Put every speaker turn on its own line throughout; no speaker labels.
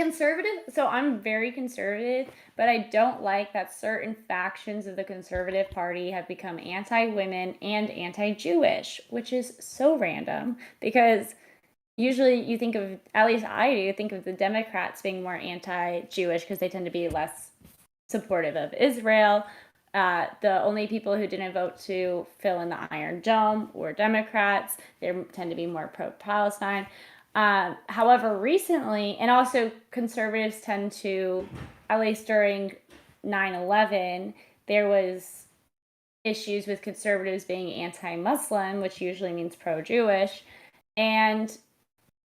conservative, so I'm very conservative, but I don't like that certain factions of the conservative party have become anti-women and anti-Jewish, which is so random because usually you think of, at least I do, think of the Democrats being more anti-Jewish because they tend to be less supportive of Israel. The only people who didn't vote to fill in the Iron Dome were Democrats. They tend to be more pro-Palestine. However, recently, and also conservatives tend to, at least during 9/11, there was issues with conservatives being anti-Muslim, which usually means pro-Jewish. And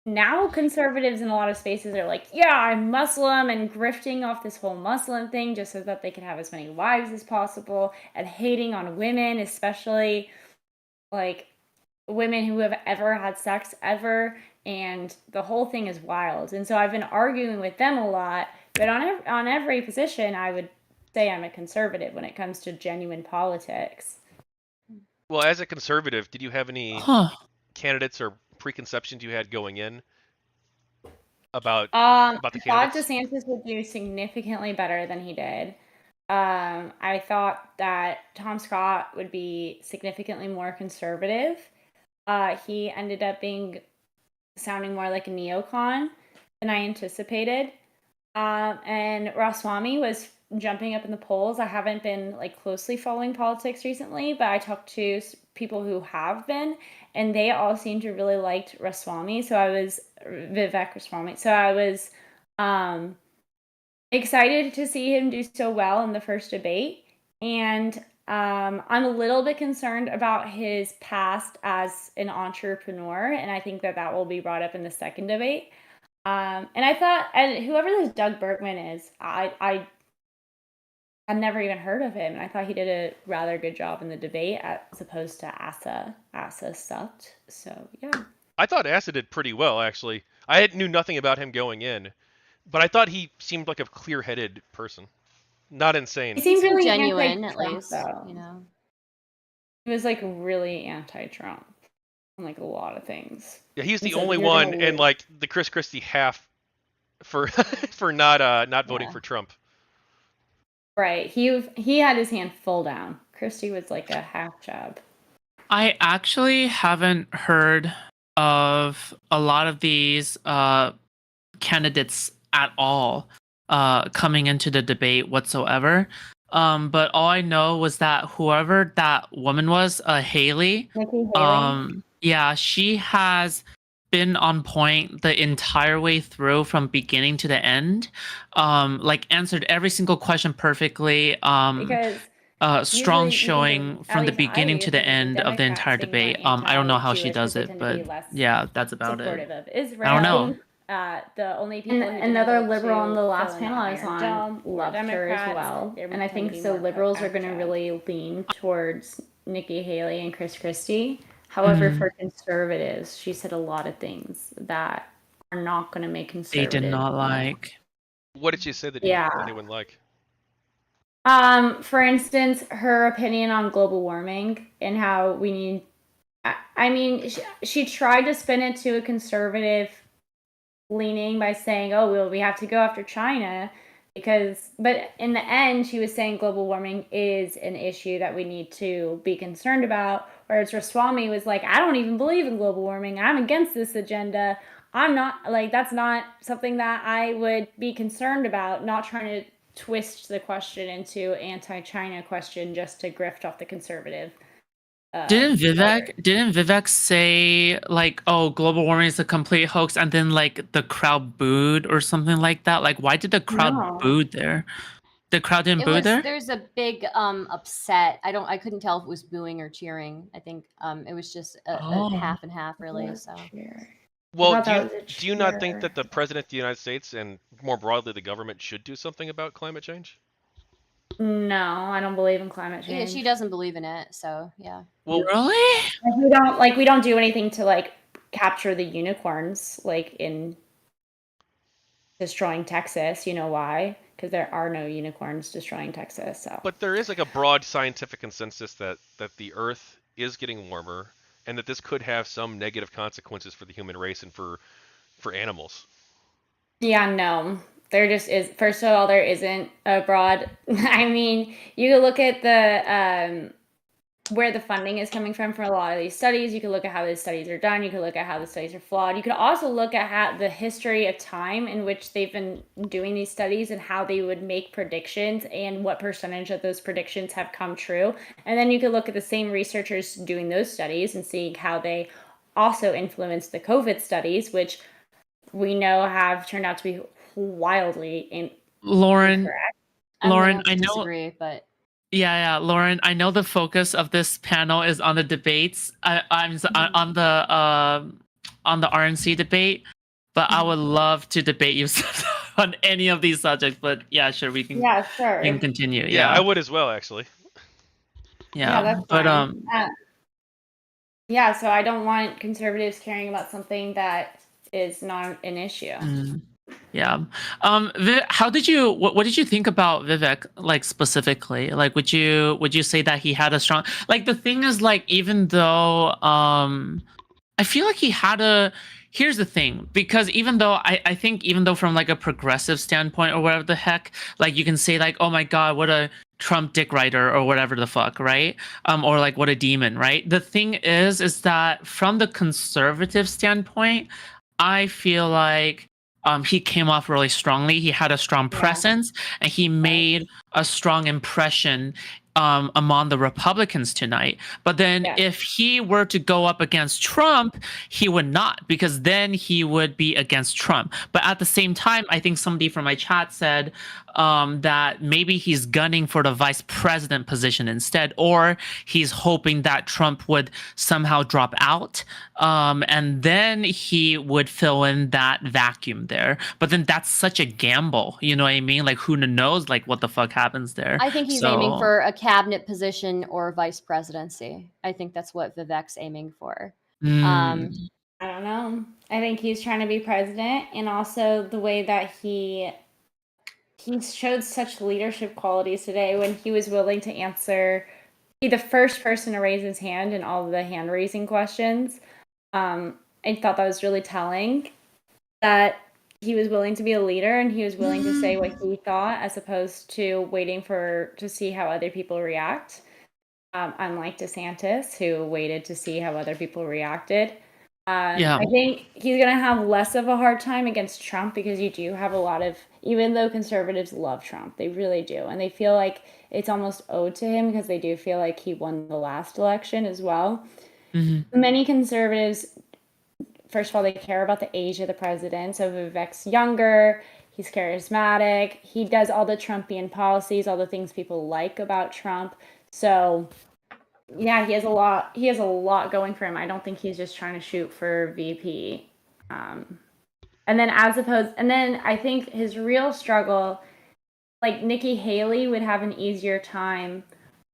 now conservatives in a lot of spaces are like, yeah, I'm Muslim, and grifting off this whole Muslim thing just so that they can have as many wives as possible, and hating on women, especially like women who have ever had sex ever, and the whole thing is wild. And so I've been arguing with them a lot, but on every position I would say I'm a conservative when it comes to genuine politics.
Well, as a conservative, did you have any
Huh.
candidates or preconceptions you had going in about
I
the
thought
candidates?
DeSantis would do significantly better than he did. I thought that Tom Scott would be significantly more conservative. He ended up sounding more like a neocon than I anticipated. And Ramaswamy was jumping up in the polls. I haven't been like closely following politics recently, but I talked to people who have been, and they all seem to really liked Ramaswamy. So I was Vivek Ramaswamy. So I was excited to see him do so well in the first debate. And I'm a little bit concerned about his past as an entrepreneur, and I think that will be brought up in the second debate. And I thought, and whoever this Doug Bergman is, I've never even heard of him, and I thought he did a rather good job in the debate as opposed to Asa. Asa sucked, so yeah.
I thought Asa did pretty well, actually. Knew nothing about him going in, but I thought he seemed like a clear-headed person, not insane.
He seemed really
genuine, at
anti-Trump,
least,
though.
you know.
He was like really anti-Trump on like a lot of things.
Yeah, he's the
So
only
you're gonna
one, and
lose.
like the Chris Christie half for for not voting
Yeah.
for Trump.
Right. He had his hand full down. Christie was like a half job.
I actually haven't heard of a lot of these candidates at all coming into the debate whatsoever. But all I know was that whoever that woman was, Haley,
Nikki Haley.
yeah, she has been on point the entire way through from beginning to the end. Like answered every single question perfectly.
Because
Strong
usually you think
showing
of,
from
at
the
least I
beginning
do,
to the
think of
end of the
Democrats
entire
being more
debate. I don't know how she
anti-Jewish
does
because they
it,
tend to
but
be less
yeah, that's about it.
supportive of Israel.
I don't know.
The only people who didn't
another
vote
liberal on
to
the last
fill in
panel I was
Iron
on
Dome were
loved her as
Democrats.
well.
They
And I
tend to
think
be
so
more
liberals are going to
pro-Arab.
really lean
towards Nikki Haley and Chris Christie. However,
Mhm.
for conservatives, she said a lot of things that are not going to make
They
conservatives.
did not like.
What did she say that
Yeah.
anyone like?
For instance, her opinion on global warming and how we need. I mean, she tried to spin it to a conservative leaning by saying, "Oh, well, we have to go after China." But in the end, she was saying global warming is an issue that we need to be concerned about. Whereas Ramaswamy was like, I don't even believe in global warming. I'm against this agenda. I'm not, like, that's not something that I would be concerned about, not trying to twist the question into anti-China question just to grift off the conservative.
Didn't Vivek say like, "Oh, global warming is a complete hoax," and then like the crowd booed or something like that? Like, why did the crowd boo there? The crowd didn't boo there.
There's a big upset. I couldn't tell if it was booing or cheering. I think it was just a half and half, really. So
Well, do you not think that the president of the United States and more broadly the government should do something about climate change?
No, I don't believe in climate change.
Yeah, she doesn't believe in it. So yeah.
Well, really?
We don't do anything to like capture the unicorns like in destroying Texas. You know why? Because there are no unicorns destroying Texas. So.
But there is like a broad scientific consensus that the Earth is getting warmer, and that this could have some negative consequences for the human race and for animals.
Yeah, no. There just is. First of all, there isn't a broad. I mean, you could look at the where the funding is coming from for a lot of these studies. You could look at how these studies are done. You could look at how the studies are flawed. You could also look at how the history of time in which they've been doing these studies and how they would make predictions and what percentage of those predictions have come true. And then you could look at the same researchers doing those studies and seeing how they also influenced the COVID studies, which we know have turned out to be wildly
Lauren,
incorrect.
I'm gonna
Lauren,
have to
I know.
disagree, but
Yeah, Lauren, I know the focus of this panel is on the debates. On the RNC debate, but I would love to debate you on any of these subjects. But yeah, sure,
Yeah,
we can
sure.
continue.
Yeah, I
Yeah,
would as well, actually.
Yeah,
yeah,
that's
but
fine. Yeah, so I don't want conservatives caring about something that is not an issue.
yeah. How did you? What did you think about Vivek? Like specifically, like would you say that he had a strong? Like the thing is, like even though I feel like he had a. Here's the thing, because even though I think even though from like a progressive standpoint or whatever the heck, like you can say like, oh my god, what a Trump dick writer or whatever the fuck, right? Or like what a demon, right? The thing is that from the conservative standpoint, I feel like he came off really strongly. He had a strong
Yeah.
presence, and he made a strong impression among the Republicans tonight. But then
Yeah.
if he were to go up against Trump, he would not, because then he would be against Trump. But at the same time, I think somebody from my chat said that maybe he's gunning for the vice president position instead, or he's hoping that Trump would somehow drop out, and then he would fill in that vacuum there. But then that's such a gamble, you know what I mean? Like who knows like what the fuck happens there.
I think he's aiming for a cabinet position or vice presidency. I think that's what Vivek's aiming for.
I don't know. I think he's trying to be president, and also the way that he showed such leadership qualities today when he was willing to answer, be the first person to raise his hand in all of the hand raising questions. I thought that was really telling that he was willing to be a leader and he was willing to say what he thought as opposed to waiting to see how other people react. Unlike DeSantis, who waited to see how other people reacted.
Yeah.
I think he's going to have less of a hard time against Trump because you do have a lot of, even though conservatives love Trump, they really do. And they feel like it's almost owed to him because they do feel like he won the last election as well. Many conservatives, first of all, they care about the age of the president. So Vivek's younger, he's charismatic, he does all the Trumpian policies, all the things people like about Trump. So yeah, he has a lot going for him. I don't think he's just trying to shoot for VP. And then I think his real struggle, like Nikki Haley would have an easier time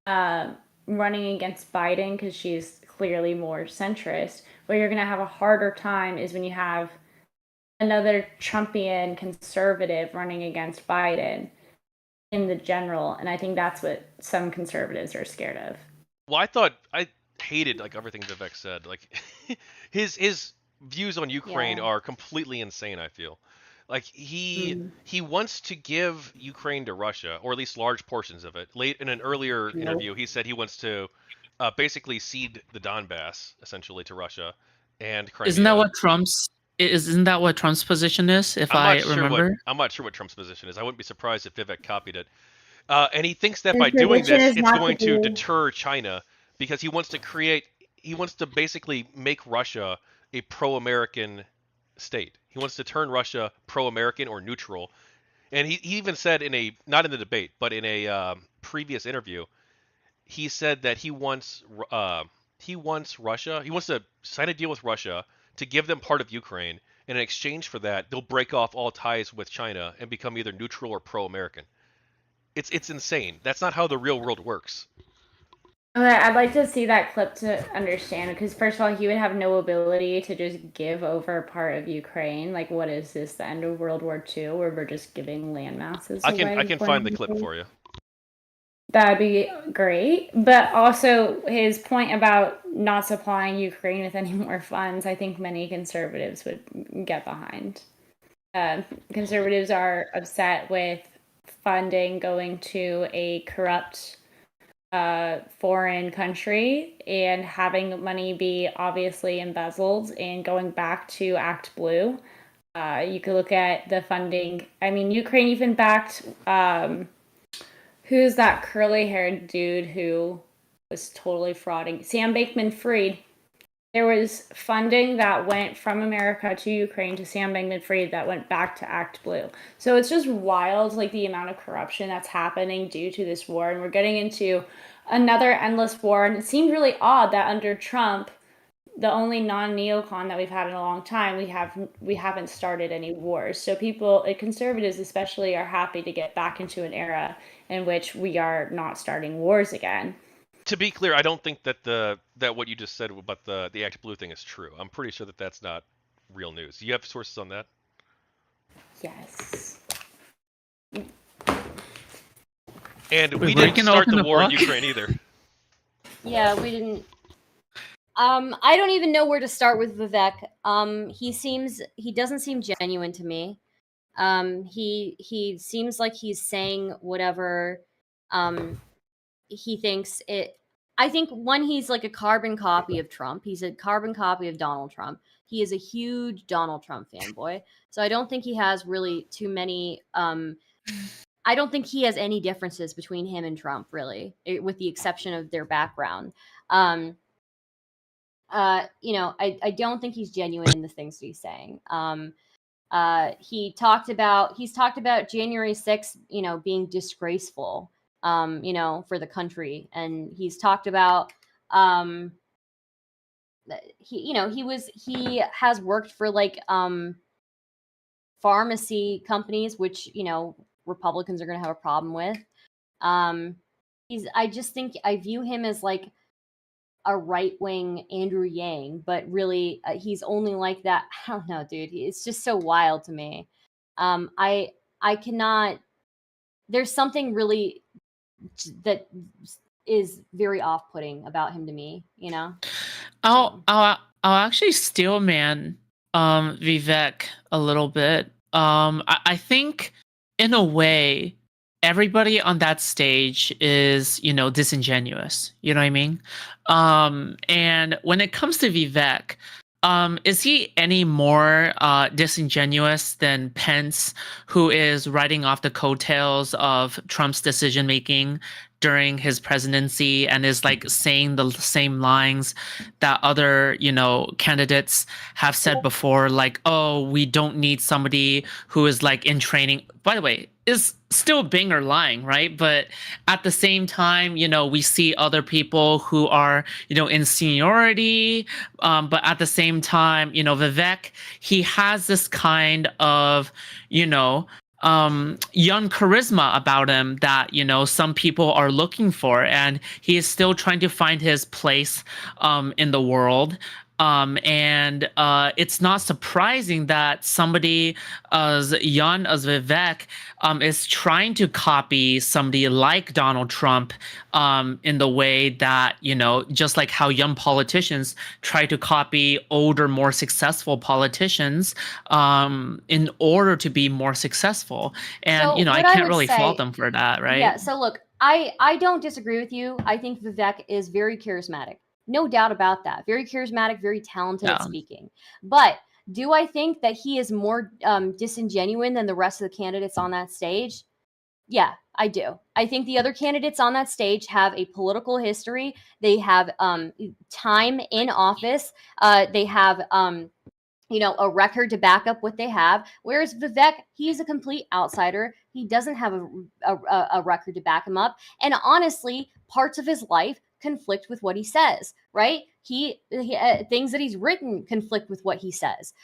running against Biden because she's clearly more centrist. Where you're going to have a harder time is when you have another Trumpian conservative running against Biden in the general. And I think that's what some conservatives are scared of.
Well, I hated like everything Vivek said. Like his views on Ukraine are completely insane, I feel. Like he wants to give Ukraine to Russia, or at least large portions of it. Late in an earlier interview, he said he wants to basically cede the Donbass essentially to Russia and Crimea.
Isn't that what Trump's position is, if I remember?
I'm not sure what Trump's position is. I wouldn't be surprised if Vivek copied it. And he thinks that by doing this, it's going to deter China because he wants to basically make Russia a pro-American state. He wants to turn Russia pro-American or neutral. And he even said not in the debate, but in a previous interview, he said that he wants Russia, he wants to sign a deal with Russia to give them part of Ukraine. And in exchange for that, they'll break off all ties with China and become either neutral or pro-American. It's insane. That's not how the real world works.
Okay, I'd like to see that clip to understand, because first of all, he would have no ability to just give over part of Ukraine. Like, what is this, the end of World War II, where we're just giving land masses away?
I can find the clip for you.
That'd be great. But also his point about not supplying Ukraine with any more funds, I think many conservatives would get behind. Conservatives are upset with funding going to a corrupt foreign country and having money be obviously embezzled and going back to Act Blue. You could look at the funding. I mean, Ukraine even backed, who's that curly-haired dude who was totally frauding? Sam Bankman-Fried. There was funding that went from America to Ukraine to Sam Bankman-Fried that went back to Act Blue. So it's just wild, like the amount of corruption that's happening due to this war. And we're getting into another endless war. And it seemed really odd that under Trump, the only non-neocon that we've had in a long time, we haven't started any wars. So people, conservatives especially, are happy to get back into an era in which we are not starting wars again.
To be clear, I don't think that that what you just said about the Act Blue thing is true. I'm pretty sure that that's not real news. Do you have sources on that?
Yes.
And we didn't start the war in Ukraine either.
Yeah, we didn't. I don't even know where to start with Vivek. He doesn't seem genuine to me. He seems like he's saying whatever he thinks it. I think one, he's like a carbon copy of Trump. He's a carbon copy of Donald Trump. He is a huge Donald Trump fanboy. So I don't think he has really too many. I don't think he has any differences between him and Trump, really, with the exception of their background. I don't think he's genuine in the things that he's saying. He's talked about January 6th, being disgraceful, for the country. And he's talked about, he has worked for like, pharmacy companies, which, Republicans are going to have a problem with. I just think I view him as like a right-wing Andrew Yang, but really he's only like that. I don't know, dude. It's just so wild to me. I cannot. There's something really that is very off-putting about him to me.
I'll actually steel man Vivek a little bit. I think in a way everybody on that stage is, disingenuous. You know what I mean? And when it comes to Vivek, is he any more disingenuous than Pence, who is riding off the coattails of Trump's decision making during his presidency and is like saying the same lines that other, candidates have said before, like, oh, we don't need somebody who is like in training. By the way, is still being or lying, right? But at the same time, we see other people who are, in seniority, but at the same time, Vivek, he has this kind of, young charisma about him that some people are looking for, and he is still trying to find his place in the world. And it's not surprising that somebody as young as Vivek is trying to copy somebody like Donald Trump in the way that, just like how young politicians try to copy older, more successful politicians in order to be more successful. And,
So
I
what I
can't
would
really fault
say,
them for that, right?
yeah. So look, I don't disagree with you. I think Vivek is very charismatic. No doubt about that. Very charismatic, very talented at
Yeah.
speaking. But do I think that he is more disingenuous than the rest of the candidates on that stage? Yeah, I do. I think the other candidates on that stage have a political history. They have time in office. They have a record to back up what they have. Whereas Vivek, he's a complete outsider. He doesn't have a record to back him up. And honestly, parts of his life conflict with what he says, right? He things that he's written conflict with what he says.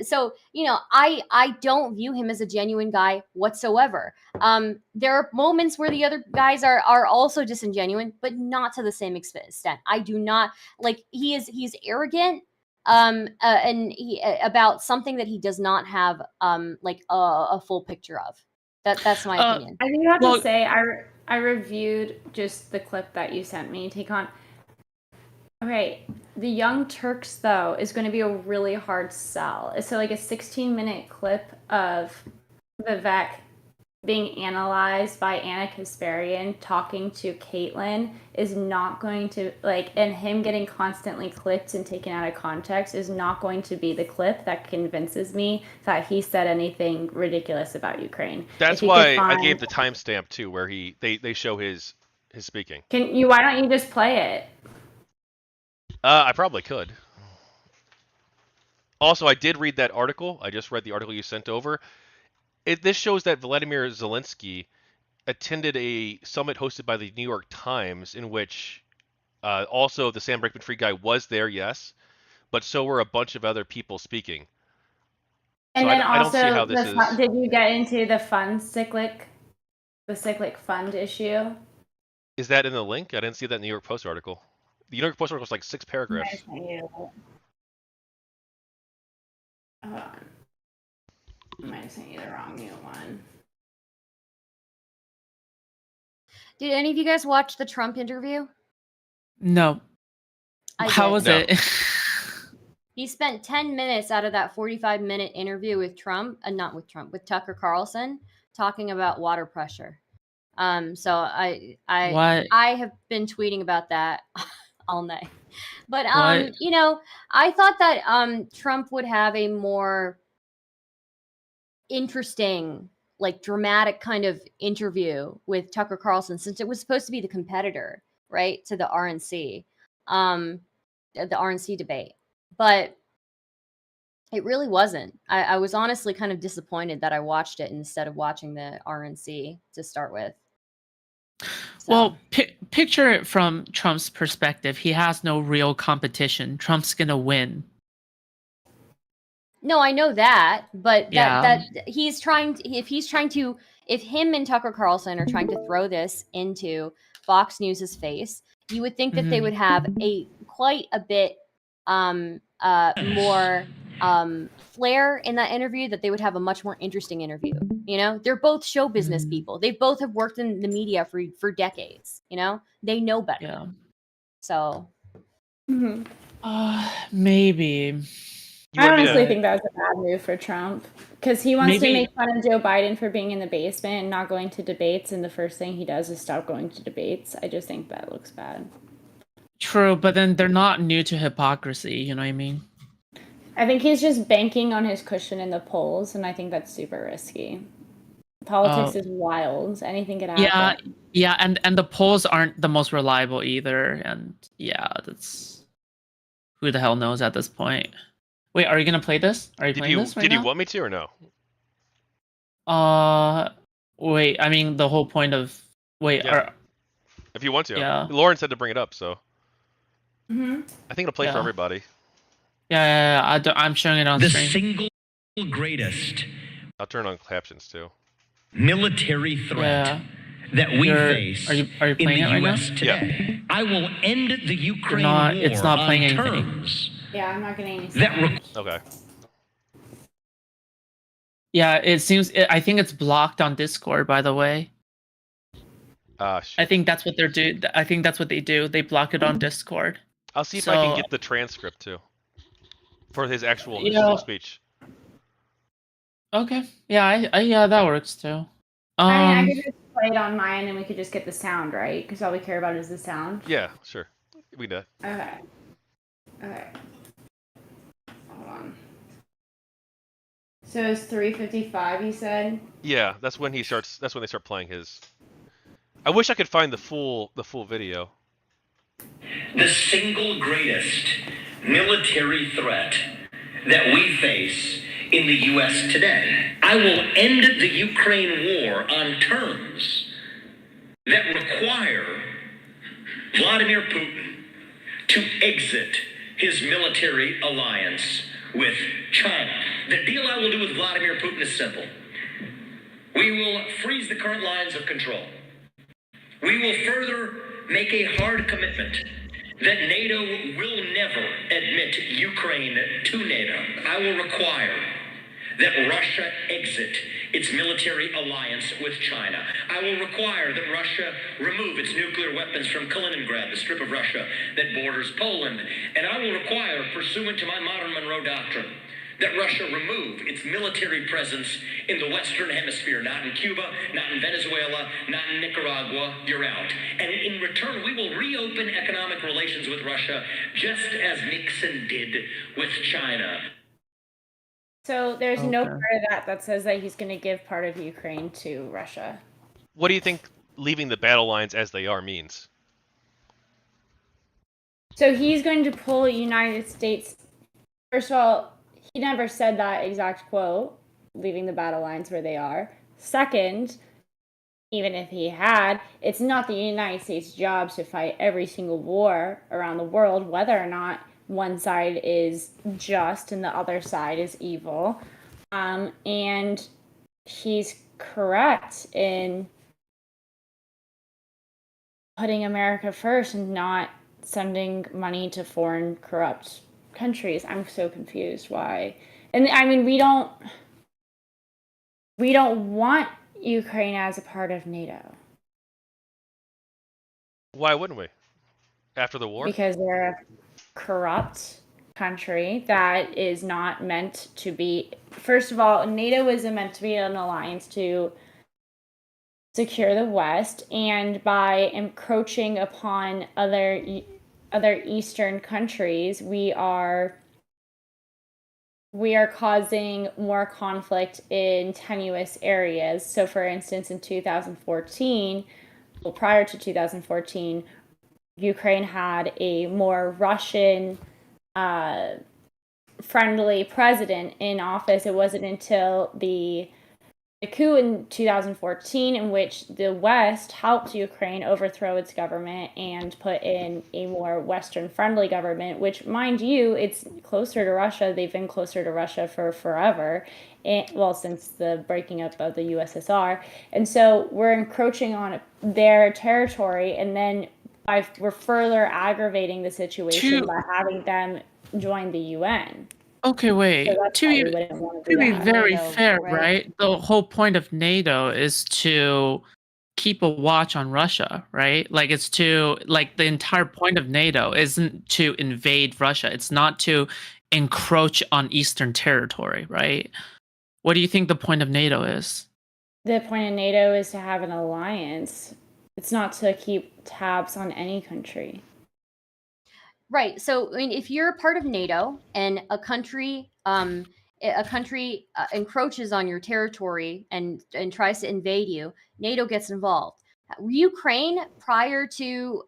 So, I don't view him as a genuine guy whatsoever. There are moments where the other guys are also disingenuous, but not to the same extent. I do not like he's arrogant and he about something that he does not have like a full picture of. That's my opinion.
I do have to say I reviewed just the clip that you sent me. Take on. Okay, the Young Turks, though, is going to be a really hard sell. So, like a 16-minute clip of Vivek being analyzed by Anna Kasparian talking to Caitlyn is not going to, like, and him getting constantly clipped and taken out of context is not going to be the clip that convinces me that he said anything ridiculous about Ukraine.
That's why I gave the timestamp too, where they show his speaking.
Why don't you just play it?
I probably could. Also, I did read that article. I just read the article you sent over. This shows that Vladimir Zelensky attended a summit hosted by the New York Times, in which also the Sam Bankman-Fried guy was there, yes, but so were a bunch of other people speaking.
And
so
then
I don't see how this is.
Did you get into the cyclic fund issue?
Is that in the link? I didn't see that in the New York Post article. The New York Post article is like 6 paragraphs.
Hold on. I might have sent you the wrong new one.
Did any of you guys watch the Trump interview?
No. How was it?
He spent 10 minutes out of that 45-minute interview with with Tucker Carlson, talking about water pressure. So I have been tweeting about that all night. But you know, I thought that Trump would have a more interesting, like, dramatic kind of interview with Tucker Carlson, since it was supposed to be the competitor, right, to the RNC debate. But it really wasn't. I was honestly kind of disappointed that I watched it instead of watching the RNC to start with. So.
Well, picture it from Trump's perspective. He has no real competition. Trump's gonna win.
No, I know that, but that he's trying to, if him and Tucker Carlson are trying to throw this into Fox News's face, you would think that they would have quite a bit more flair in that interview, that they would have a much more interesting interview. You know, they're both show business people. They both have worked in the media for decades. You know, they know better.
Yeah.
So.
Maybe.
I honestly think that was a bad move for Trump, because he wants to make fun of Joe Biden for being in the basement and not going to debates, and the first thing he does is stop going to debates. I just think that looks bad.
True, but then they're not new to hypocrisy, you know what I mean?
I think he's just banking on his cushion in the polls, and I think that's super risky. Politics is wild. Anything can happen.
Yeah, and the polls aren't the most reliable either, and that's... Who the hell knows at this point? Wait, are you gonna play this? Are you playing this right now?
Did you want me to or no?
Wait. I mean, the whole point of
if you want to.
Yeah.
Lauren said to bring it up, so. I think it'll play for everybody.
Yeah. I'm showing it on
the
screen.
Single greatest.
I'll turn on captions too.
Military threat that we face
are you
in the
it right
U.S.
now?
today.
Yeah.
I will end the Ukraine war
it's not playing
on
anything.
terms.
Yeah, I'm not getting any sound.
Okay.
Yeah, it seems. I think it's blocked on Discord, by the way.
Shit.
I think that's what they're do. I think that's what they do. They block it on Discord.
I'll see if I can get the transcript too, for his actual speech.
Okay. Yeah, that works too.
I could just play it on mine, and we could just get the sound, right? Because all we care about is the sound.
Yeah, sure. We do.
Okay. Hold on. So it's 3:55, you said?
Yeah, that's when they start playing his. I wish I could find the full video.
The single greatest military threat that we face in the U.S. today. I will end the Ukraine war on terms that require Vladimir Putin to exit his military alliance with China. The deal I will do with Vladimir Putin is simple. We will freeze the current lines of control. We will further make a hard commitment that NATO will never admit Ukraine to NATO. I will require that Russia exit its military alliance with China. I will require that Russia remove its nuclear weapons from Kaliningrad, the strip of Russia that borders Poland. And I will require, pursuant to my modern Monroe Doctrine, that Russia remove its military presence in the Western Hemisphere, not in Cuba, not in Venezuela, not in Nicaragua. You're out. And in return, we will reopen economic relations with Russia, just as Nixon did with China.
So there's no part of that says that he's going to give part of Ukraine to Russia.
What do you think leaving the battle lines as they are means?
So he's going to pull the United States. First of all, he never said that exact quote, leaving the battle lines where they are. Second, even if he had, it's not the United States' job to fight every single war around the world, whether or not one side is just and the other side is evil. And he's correct in putting America first and not sending money to foreign corrupt countries. I'm so confused why. And I mean, we don't want Ukraine as a part of NATO.
Why wouldn't we? After the war?
Because they're a corrupt country that is not meant to be. First of all, NATO isn't meant to be an alliance to secure the West, and by encroaching upon other Eastern countries, we are causing more conflict in tenuous areas. So, for instance, in 2014, well, prior to 2014, Ukraine had a more Russian friendly president in office. It wasn't until the coup in 2014 in which the West helped Ukraine overthrow its government and put in a more Western friendly government, which, mind you, it's closer to Russia. They've been closer to Russia for forever. Well, since the breaking up of the USSR. And so we're encroaching on their territory, and then we're further aggravating the situation by having them join the UN.
Okay, wait.
So
to be very fair, right? The whole point of NATO is to keep a watch on Russia, right? Like the entire point of NATO isn't to invade Russia. It's not to encroach on Eastern territory, right? What do you think the point of NATO is?
The point of NATO is to have an alliance. It's not to keep tabs on any country.
Right. So, I mean, if you're a part of NATO and a country encroaches on your territory and tries to invade you, NATO gets involved. Ukraine, prior to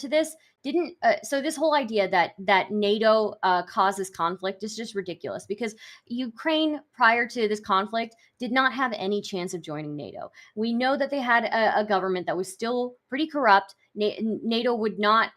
this, didn't. So this whole idea that NATO causes conflict is just ridiculous, because Ukraine, prior to this conflict, did not have any chance of joining NATO. We know that they had a government that was still pretty corrupt. NATO would not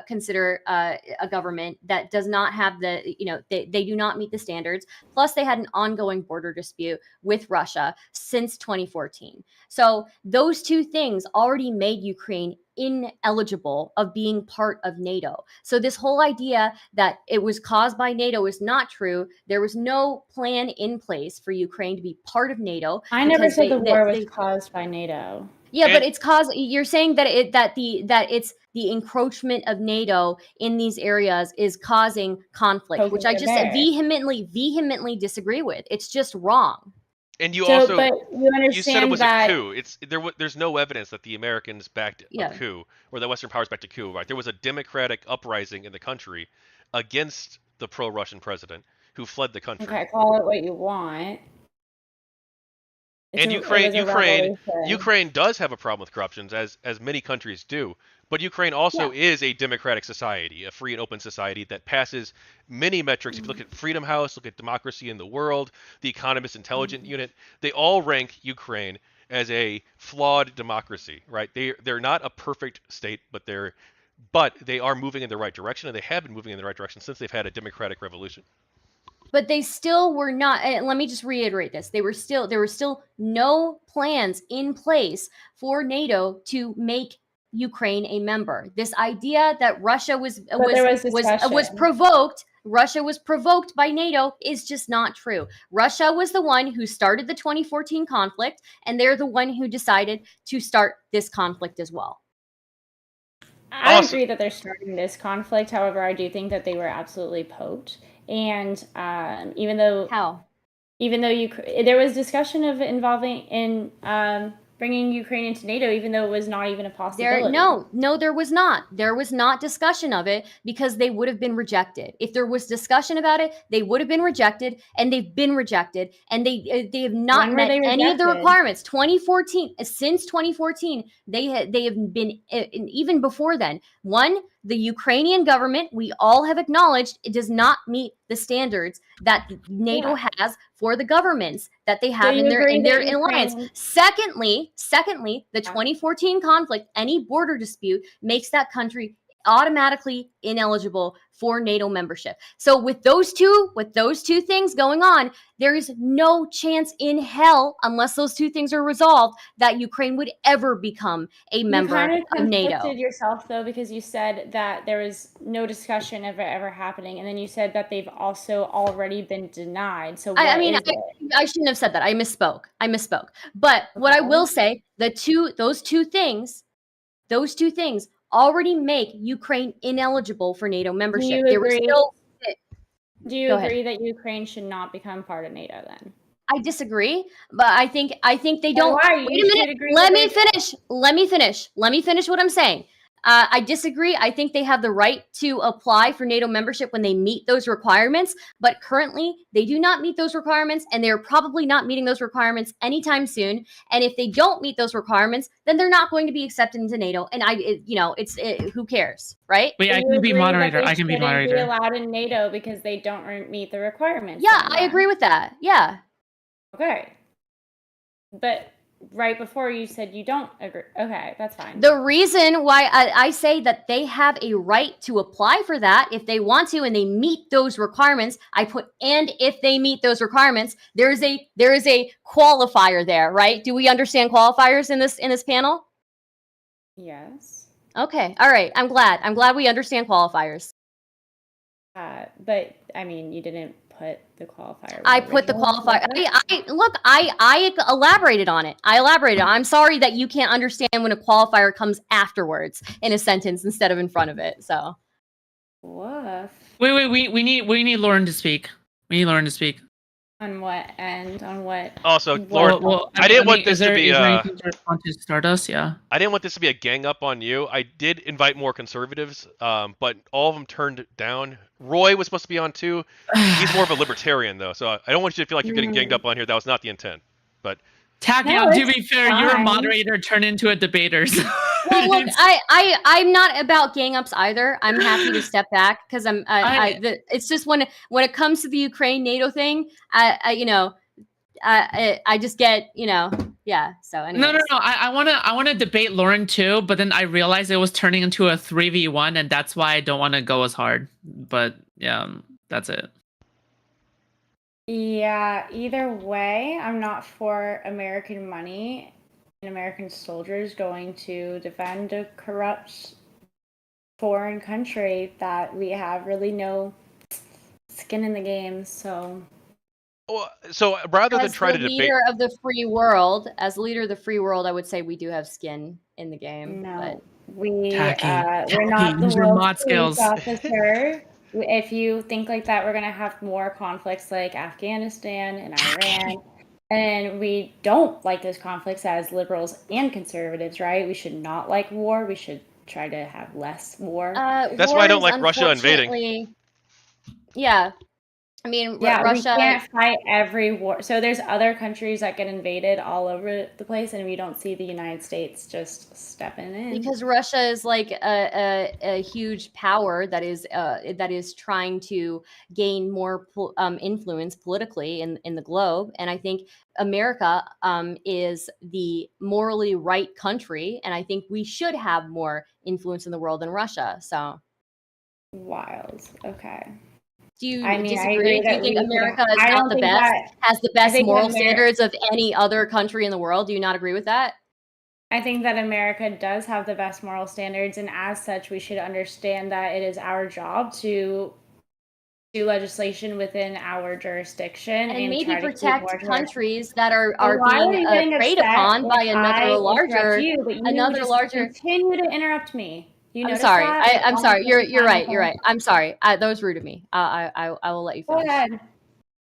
consider a government that does not have they do not meet the standards. Plus, they had an ongoing border dispute with Russia since 2014. So those two things already made Ukraine ineligible of being part of NATO. So this whole idea that it was caused by NATO is not true. There was no plan in place for Ukraine to be part of NATO.
I never said the war was caused by NATO.
Yeah, but it's caused. You're saying that it's the encroachment of NATO in these areas is causing conflict, which I just vehemently disagree with. It's just wrong.
And you
but you understand
you said it was
that
a coup. There's no evidence that the Americans backed a coup or the Western powers backed a coup. Right? There was a democratic uprising in the country against the pro-Russian president who fled the country.
Okay, call it what you want.
And Ukraine does have a problem with corruption, as many countries do. But Ukraine also is a democratic society, a free and open society that passes many metrics. If you look at Freedom House, look at democracy in the world, the Economist Intelligence Unit, they all rank Ukraine as a flawed democracy, right? They're not a perfect state, but they are moving in the right direction, and they have been moving in the right direction since they've had a democratic revolution.
But they still were not. And let me just reiterate this: there were still no plans in place for NATO to make Ukraine a member. This idea that Russia was provoked Russia was provoked by NATO is just not true. Russia was the one who started the 2014 conflict, and they're the one who decided to start this conflict as well.
I agree that they're starting this conflict. However, I do think that they were absolutely poked. And even though there was discussion of involving in bringing Ukraine into NATO, even though it was not even a possibility.
No, there was not. There was not discussion of it because they would have been rejected. If there was discussion about it, they would have been rejected, and they've been rejected, and they have not met any of the requirements. 2014, since 2014, they have been even before then. One, the Ukrainian government, we all have acknowledged, it does not meet the standards that NATO has for the governments that they have in their alliance. Secondly, the 2014 conflict, any border dispute makes that country automatically ineligible for NATO membership. So with those two things going on, there is no chance in hell, unless those two things are resolved, that Ukraine would ever become a member of NATO.
You conflicted yourself, though, because you said that there was no discussion of it ever happening, and then you said that they've also already been denied. So I
shouldn't have said that. I misspoke. But what I will say, those two things already make Ukraine ineligible for NATO membership.
Do you agree that Ukraine should not become part of NATO then?
I disagree, but I think they don't. Wait a minute. Let me finish what I'm saying. I disagree. I think they have the right to apply for NATO membership when they meet those requirements, but currently they do not meet those requirements, and they're probably not meeting those requirements anytime soon. And if they don't meet those requirements, then they're not going to be accepted into NATO. And who cares, right?
Wait, I can be moderator. I can be moderator.
Be allowed in NATO because they don't meet the requirements.
Yeah, I agree with that. Yeah.
Okay. But right before you said you don't agree. Okay, that's fine.
The reason why I say that they have a right to apply for that if they want to and they meet those requirements, and if they meet those requirements, there is a qualifier there, right? Do we understand qualifiers in this panel?
Yes.
Okay. All right. I'm glad we understand qualifiers.
But I mean, you didn't put the qualifier.
I put the qualifier. I elaborated on it. I'm sorry that you can't understand when a qualifier comes afterwards in a sentence instead of in front of it. So.
Woof.
Wait. We need Lauren to speak.
On what end? On what?
Also, Lauren, I didn't want this to be
Stardust. Yeah.
I didn't want this to be a gang up on you. I did invite more conservatives, but all of them turned down. Roy was supposed to be on too. He's more of a libertarian though, so I don't want you to feel like you're getting ganged up on here. That was not the intent. But
Tachyon, to be fair, you're a moderator turned into a debater.
Well, look, I'm not about gang ups either. I'm happy to step back because it's just when it comes to the Ukraine NATO thing, I just get yeah. So anyways.
No. I wanna debate Lauren too, but then I realized it was turning into a 3v1, and that's why I don't want to go as hard. But yeah, that's it.
Yeah, either way, I'm not for American money and American soldiers going to defend a corrupt foreign country that we have really no skin in the game. So
rather than try to debate,
as the leader of the free world, I would say we do have skin in the game.
No,
but
we're not the world's police officer. If you think like that, we're going to have more conflicts like Afghanistan and Iran. And we don't like those conflicts as liberals and conservatives, right? We should not like war. We should try to have less war.
That's why I don't like Russia invading.
Yeah. I mean,
yeah,
Russia...
we can't fight every war. So there's other countries that get invaded all over the place, and we don't see the United States just stepping in.
Because Russia is like a huge power that is trying to gain more influence politically in the globe, and I think America is the morally right country, and I think we should have more influence in the world than Russia. So
wild. Okay.
Do you disagree? Do you think America has the best moral standards of any other country in the world? Do you not agree with that?
I think that America does have the best moral standards, and as such, we should understand that it is our job to do legislation within our jurisdiction
and maybe
try to keep
protect
more to
countries that are
why are
being
you getting
preyed
upset
upon by
if
another
I
larger
interrupt you, but you just
larger.
continue to interrupt me. You
I'm
notice
sorry.
that?
I'm sorry. You're right.
Time.
You're right. I'm sorry. That was rude of me. I will let you
Go
finish.
ahead.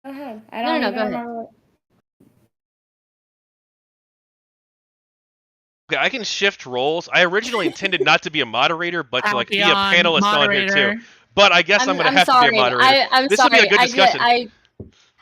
Go ahead. I
No,
don't
no,
even
go ahead.
remember.
Okay, I can shift roles. I originally intended not to be a moderator, but to like be a
Albion,
panelist on here
moderator.
too. But I guess I'm gonna have to be a
sorry.
moderator.
I'm
This will be a
sorry.
good discussion.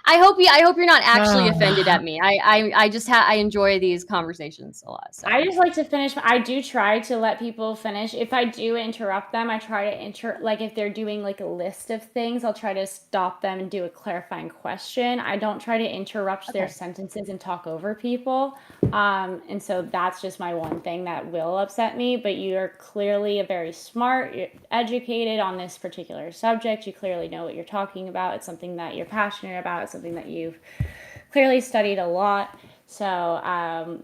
I hope you're not actually offended at me. I just I enjoy these conversations a lot. So.
I just like to finish. I do try to let people finish. If I do interrupt them, I try to like if they're doing like a list of things, I'll try to stop them and do a clarifying question. I don't try to interrupt their sentences and talk over people. And so that's just my one thing that will upset me. But you're clearly a very smart, you're educated on this particular subject. You clearly know what you're talking about. It's something that you're passionate about. It's something that you've clearly studied a lot. So I'm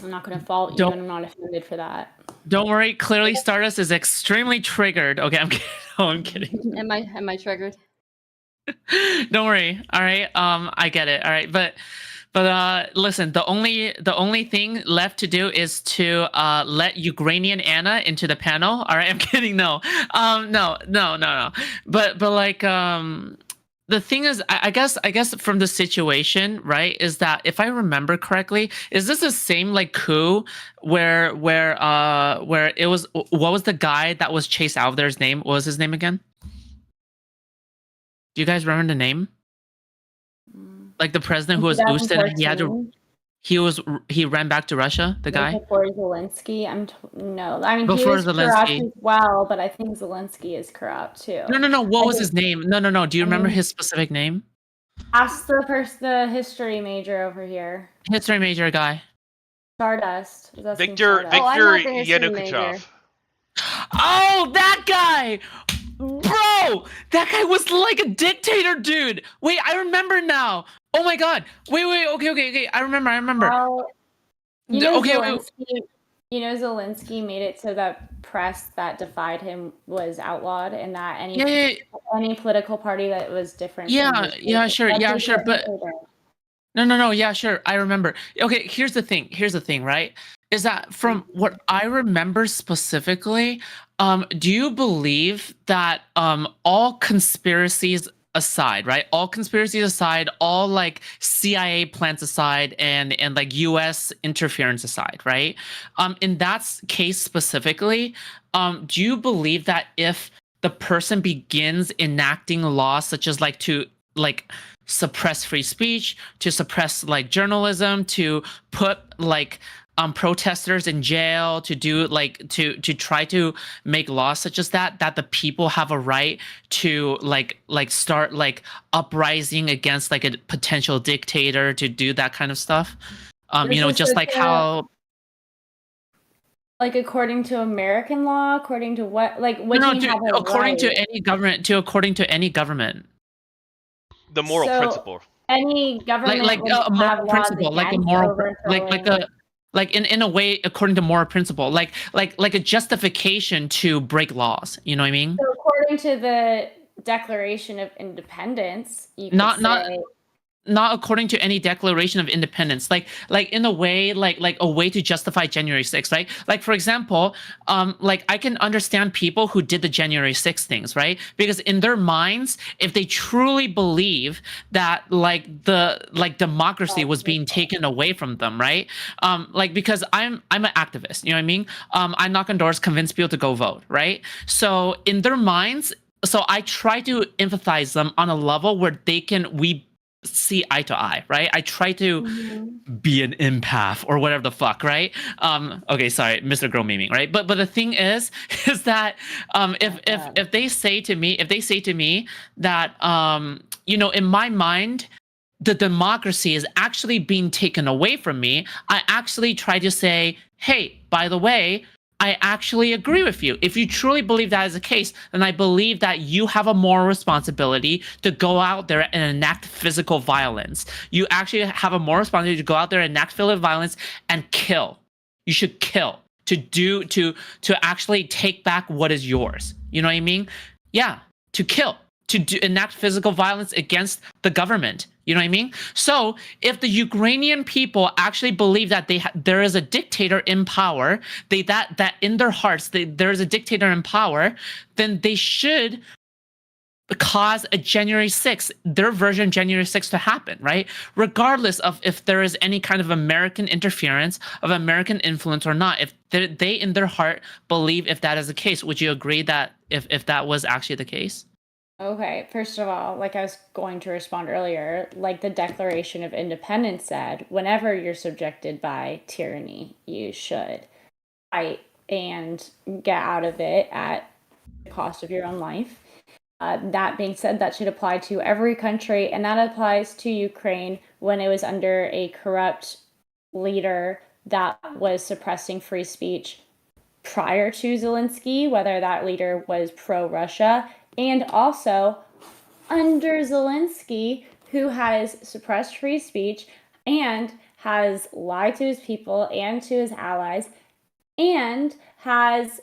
not going to fault you, and I'm not offended for that.
Don't worry. Clearly, Stardust is extremely triggered. Okay, I'm kidding. No, I'm kidding.
Am I triggered?
Don't worry. All right. I get it. All right. But listen. The only thing left to do is to let Ukrainian Anna into the panel. All right. I'm kidding. No. No. But like the thing is, I guess from the situation, right, is that if I remember correctly, is this the same like coup where it was, what was the guy that was chased out of there's name? What was his name again? Do you guys remember the name? Like the president who was ousted, he ran back to Russia, the guy?
Before Zelensky, no. I mean,
Before
he was
Zelensky.
corrupt as well, but I think Zelensky is corrupt too.
No. What was his name? No. Do you remember his specific name?
Ask the history major over here.
History major guy.
Stardust.
Victor Yanukovych.
Oh, that guy! Bro! That guy was like a dictator, dude! Wait, I remember now! Oh my god! Wait, okay. I remember.
Zelensky made it so that press that defied him was outlawed, and that any political party that was different.
Sure, but no, yeah, sure, I remember. Okay, here's the thing, right? Is that from what I remember specifically, do you believe that all conspiracies aside, right? All conspiracies aside, all like CIA plans aside, and like US interference aside, right? In that case specifically, do you believe that if the person begins enacting laws such as like to like suppress free speech, to suppress like journalism, to put like protesters in jail, to do like to try to make laws such as that the people have a right to like start like uprising against like a potential dictator, to do that kind of stuff, just like how,
like, according to American law, according to what, like, what do you have a
according
right?
to any government,
the moral principle,
any government
like a moral principle, like a moral, like in a way, according to moral principle, like a justification to break laws. You know what I mean?
So according to the Declaration of Independence, you could
not according to any Declaration of Independence, like in a way, like a way to justify January 6th, right? Like, for example, like I can understand people who did the January 6th things, right? Because in their minds, if they truly believe that like the democracy was being taken away from them, right? Like, because I'm an activist, you know what I mean? I knock on doors, convince people to go vote, right? So in their minds, so I try to empathize them on a level where we see eye to eye, right? I try to be an empath or whatever the fuck, right? Okay, sorry, Mr. Girl memeing, right? But the thing is that if they say to me that in my mind the democracy is actually being taken away from me, I actually try to say, hey, by the way, I actually agree with you. If you truly believe that is the case, then I believe that you have a moral responsibility to go out there and enact physical violence. You actually have a moral responsibility to go out there and enact physical violence and kill. You should kill to actually take back what is yours. You know what I mean? Yeah, to kill, to enact physical violence against the government. You know what I mean? So if the Ukrainian people actually believe that there is a dictator in power, that in their hearts there is a dictator in power, then they should cause a January 6th, their version January 6th to happen, right? Regardless of if there is any kind of American interference, of American influence or not. If they in their heart believe if that is the case, would you agree that if that was actually the case?
Okay, first of all, like I was going to respond earlier, like the Declaration of Independence said, whenever you're subjected by tyranny, you should fight and get out of it at the cost of your own life. That being said, that should apply to every country, and that applies to Ukraine when it was under a corrupt leader that was suppressing free speech prior to Zelensky, whether that leader was pro-Russia, and also under Zelensky, who has suppressed free speech and has lied to his people and to his allies, and has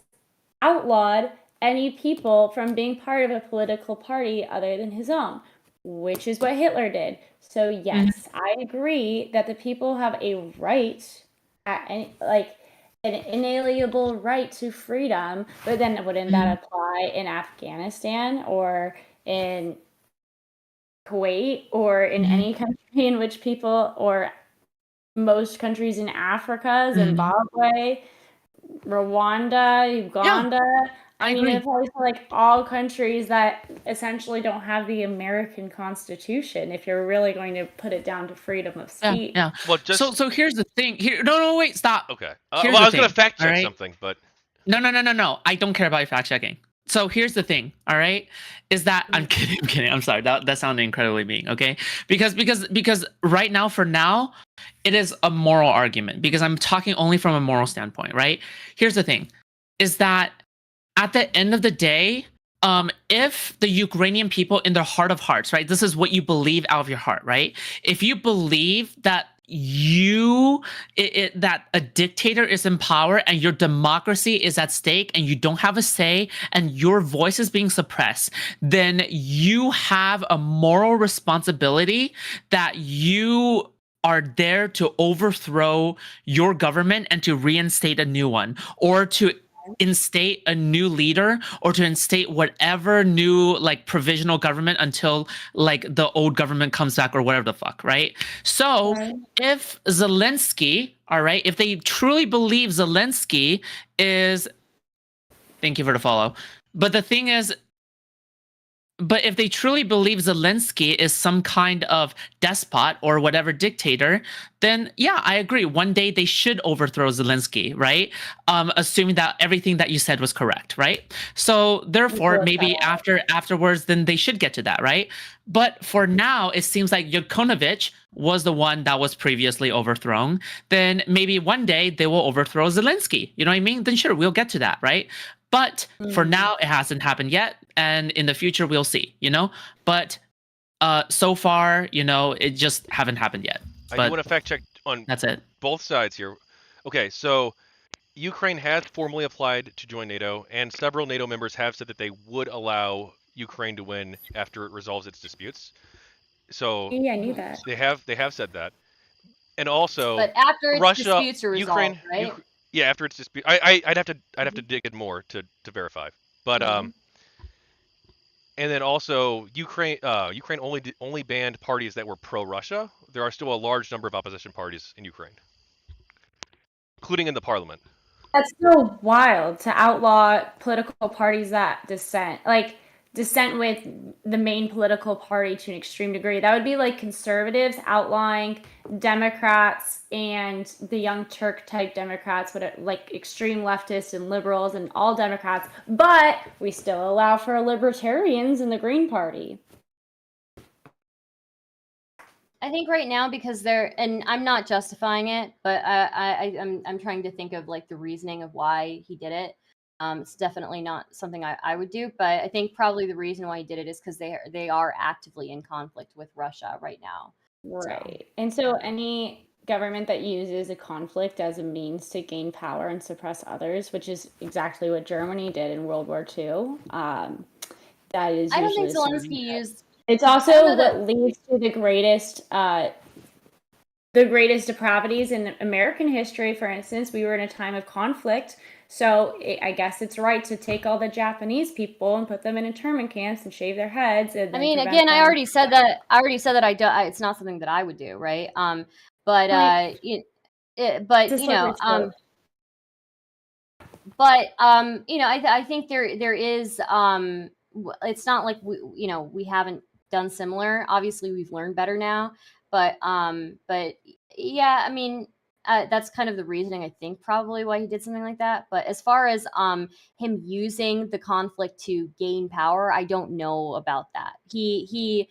outlawed any people from being part of a political party other than his own, which is what Hitler did. So yes, I agree that the people have a right, like an inalienable right to freedom, but then wouldn't that apply in Afghanistan or in Kuwait or in any country in which people, or most countries in Africa, Zimbabwe, Rwanda, Uganda? I mean,
agree.
it applies to like all countries that essentially don't have the American Constitution, if you're really going to put it down to freedom of speech.
Yeah.
Well, just
So here's the thing. No, wait, stop.
okay.
Here's
Well,
the
I was gonna
thing,
fact check
all right?
something, but
No. I don't care about your fact checking. So here's the thing, all right? Is that I'm kidding. I'm sorry. That sounded incredibly mean, okay? Because right now, for now, it is a moral argument, because I'm talking only from a moral standpoint, right? Here's the thing, is that at the end of the day, if the Ukrainian people in their heart of hearts, right? This is what you believe out of your heart, right? If you believe that that a dictator is in power and your democracy is at stake and you don't have a say and your voice is being suppressed, then you have a moral responsibility that you are there to overthrow your government and to reinstate a new one, or to instate a new leader, or to instate whatever new like provisional government until like the old government comes back or whatever the fuck, right? So if Zelensky, all right, if they truly believe Zelensky is, thank you for the follow, but the thing is, but if they truly believe Zelensky is some kind of despot or whatever dictator, then yeah, I agree. One day they should overthrow Zelensky, right? Assuming that everything that you said was correct, right? So therefore, maybe afterwards, then they should get to that, right? But for now, it seems like Yanukovych was the one that was previously overthrown. Then maybe one day they will overthrow Zelensky. You know what I mean? Then sure, we'll get to that, right? But for now, it hasn't happened yet, and in the future, we'll see. You know, but so far, you know, it just haven't happened yet.
I
But
do want to fact check on
that's it.
both sides here. Okay, so Ukraine has formally applied to join NATO, and several NATO members have said that they would allow Ukraine to win after it resolves its disputes. So
Yeah, I knew that.
they have said that, and also
But after its
Russia,
disputes are resolved,
Ukraine,
right?
yeah, after its dispute, I'd have to dig in more to verify, but and then also Ukraine only banned parties that were pro-Russia. There are still a large number of opposition parties in Ukraine, including in the parliament.
That's so wild to outlaw political parties that dissent with the main political party to an extreme degree. That would be like conservatives outlawing Democrats and the Young Turk type Democrats, but like extreme leftists and liberals and all Democrats, but we still allow for libertarians in the Green Party.
I think right now, because they're, and I'm not justifying it, but I'm trying to think of like the reasoning of why he did it. It's definitely not something I would do, but I think probably the reason why he did it is because they are actively in conflict with Russia right now.
Right. And so any government that uses a conflict as a means to gain power and suppress others, which is exactly what Germany did in World War II, that is
I don't think
usually
Zelensky
assumed.
used.
It's
I
also
don't know
what leads to the greatest depravities in American history. For instance, we were in a time of conflict, so I guess it's right to take all the Japanese people and put them in internment camps and shave their heads. And
I
then
mean,
prevent
again, I
them.
already said that. I do. It's not something that I would do, right? But
Like,
but
it's a
you know,
slippery slope.
but you know, I think there is it's not like we haven't done similar. Obviously, we've learned better now, but yeah, I mean, that's kind of the reasoning, I think, probably why he did something like that. But as far as him using the conflict to gain power, I don't know about that. He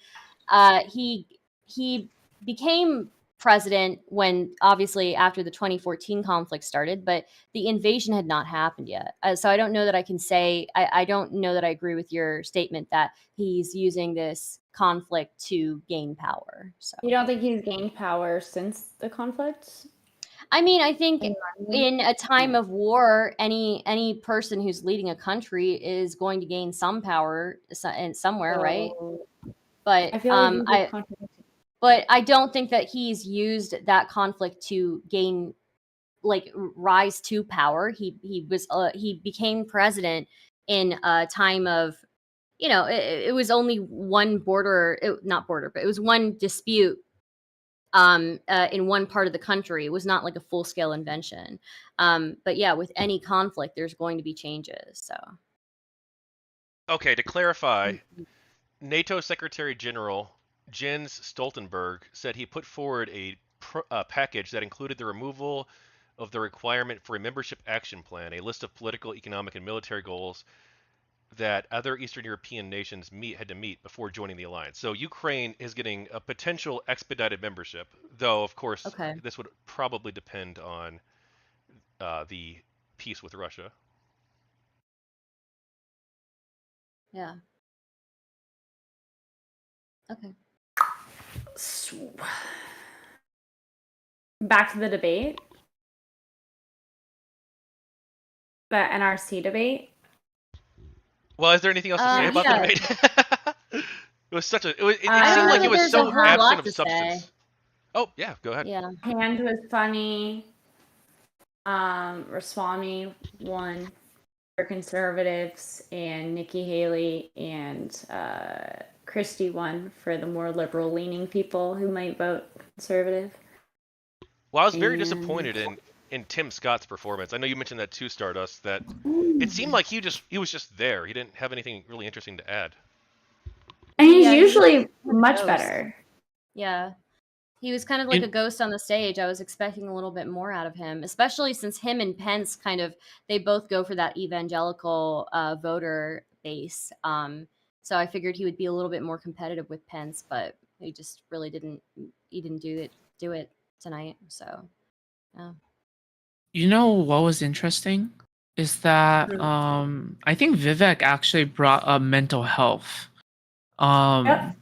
became president when, obviously, after the 2014 conflict started, but the invasion had not happened yet. So I don't know that I can say, I don't know that I agree with your statement that he's using this conflict to gain power. So
You don't think he's gained power since the conflict?
I mean, I think in a time of war, any person who's leading a country is going to gain some power somewhere, right? But
I feel like
but I don't think that he's used that conflict to gain, like, rise to power. He became president in a time of, it was only one not border, but it was one dispute in one part of the country. It was not like a full scale invention. But yeah, with any conflict, there's going to be changes. So
Okay, to clarify, NATO Secretary General Jens Stoltenberg said he put forward a package that included the removal of the requirement for a membership action plan, a list of political, economic, and military goals that other Eastern European nations had to meet before joining the alliance. So Ukraine is getting a potential expedited membership, though of course
okay,
this would probably depend on the peace with Russia.
yeah, okay.
Back to the debate, the NRC debate.
Well, is there anything else to say about the debate? It was such a. It seemed like it was so absent of substance. Oh yeah, go ahead.
Yeah,
Hand was funny. Ramaswamy won for conservatives, and Nikki Haley and Christie won for the more liberal-leaning people who might vote conservative.
Well, I was very disappointed in Tim Scott's performance. I know you mentioned that too, Stardust. That it seemed like he was just there. He didn't have anything really interesting to add.
And he's usually much better.
Yeah. He was kind of like a ghost on the stage. I was expecting a little bit more out of him, especially since him and Pence they both go for that evangelical voter base. So I figured he would be a little bit more competitive with Pence, but he just really didn't. He didn't do it tonight. So, yeah.
You know what was interesting is that I think Vivek actually brought up mental health.
Yep.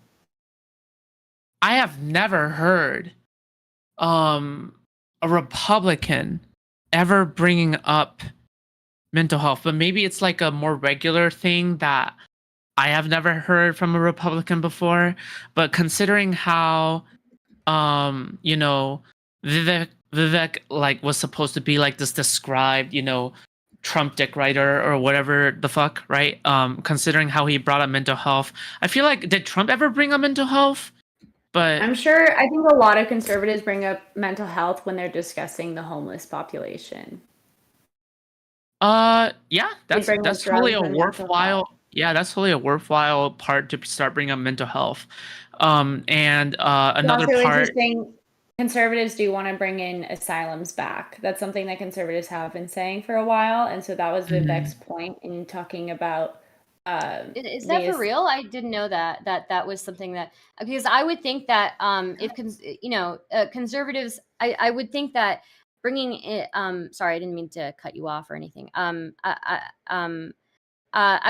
I have never heard a Republican ever bringing up mental health, but maybe it's like a more regular thing that I have never heard from a Republican before. But considering how Vivek like was supposed to be like this described, Trump dick writer or whatever the fuck, right? Considering how he brought up mental health, I feel like, did Trump ever bring up mental health? But
I'm sure. I think a lot of conservatives bring up mental health when they're discussing the homeless population.
Yeah, that's totally a worthwhile. Yeah, that's totally a worthwhile part to start bringing up mental health. And another part.
Conservatives do want to bring in asylums back. That's something that conservatives have been saying for a while, and so that was Vivek's point in talking about.
Is that for real? I didn't know that was something that, because I would think that if conservatives, I would think that bringing it. Sorry, I didn't mean to cut you off or anything. I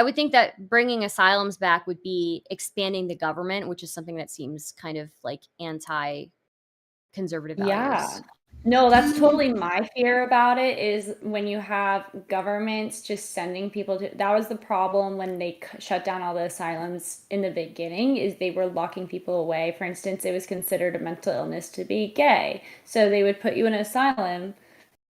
would think that bringing asylums back would be expanding the government, which is something that seems kind of like anti-conservative values.
No, that's totally my fear about it, is when you have governments just sending people to, that was the problem when they shut down all the asylums in the beginning, is they were locking people away. For instance, it was considered a mental illness to be gay. So they would put you in an asylum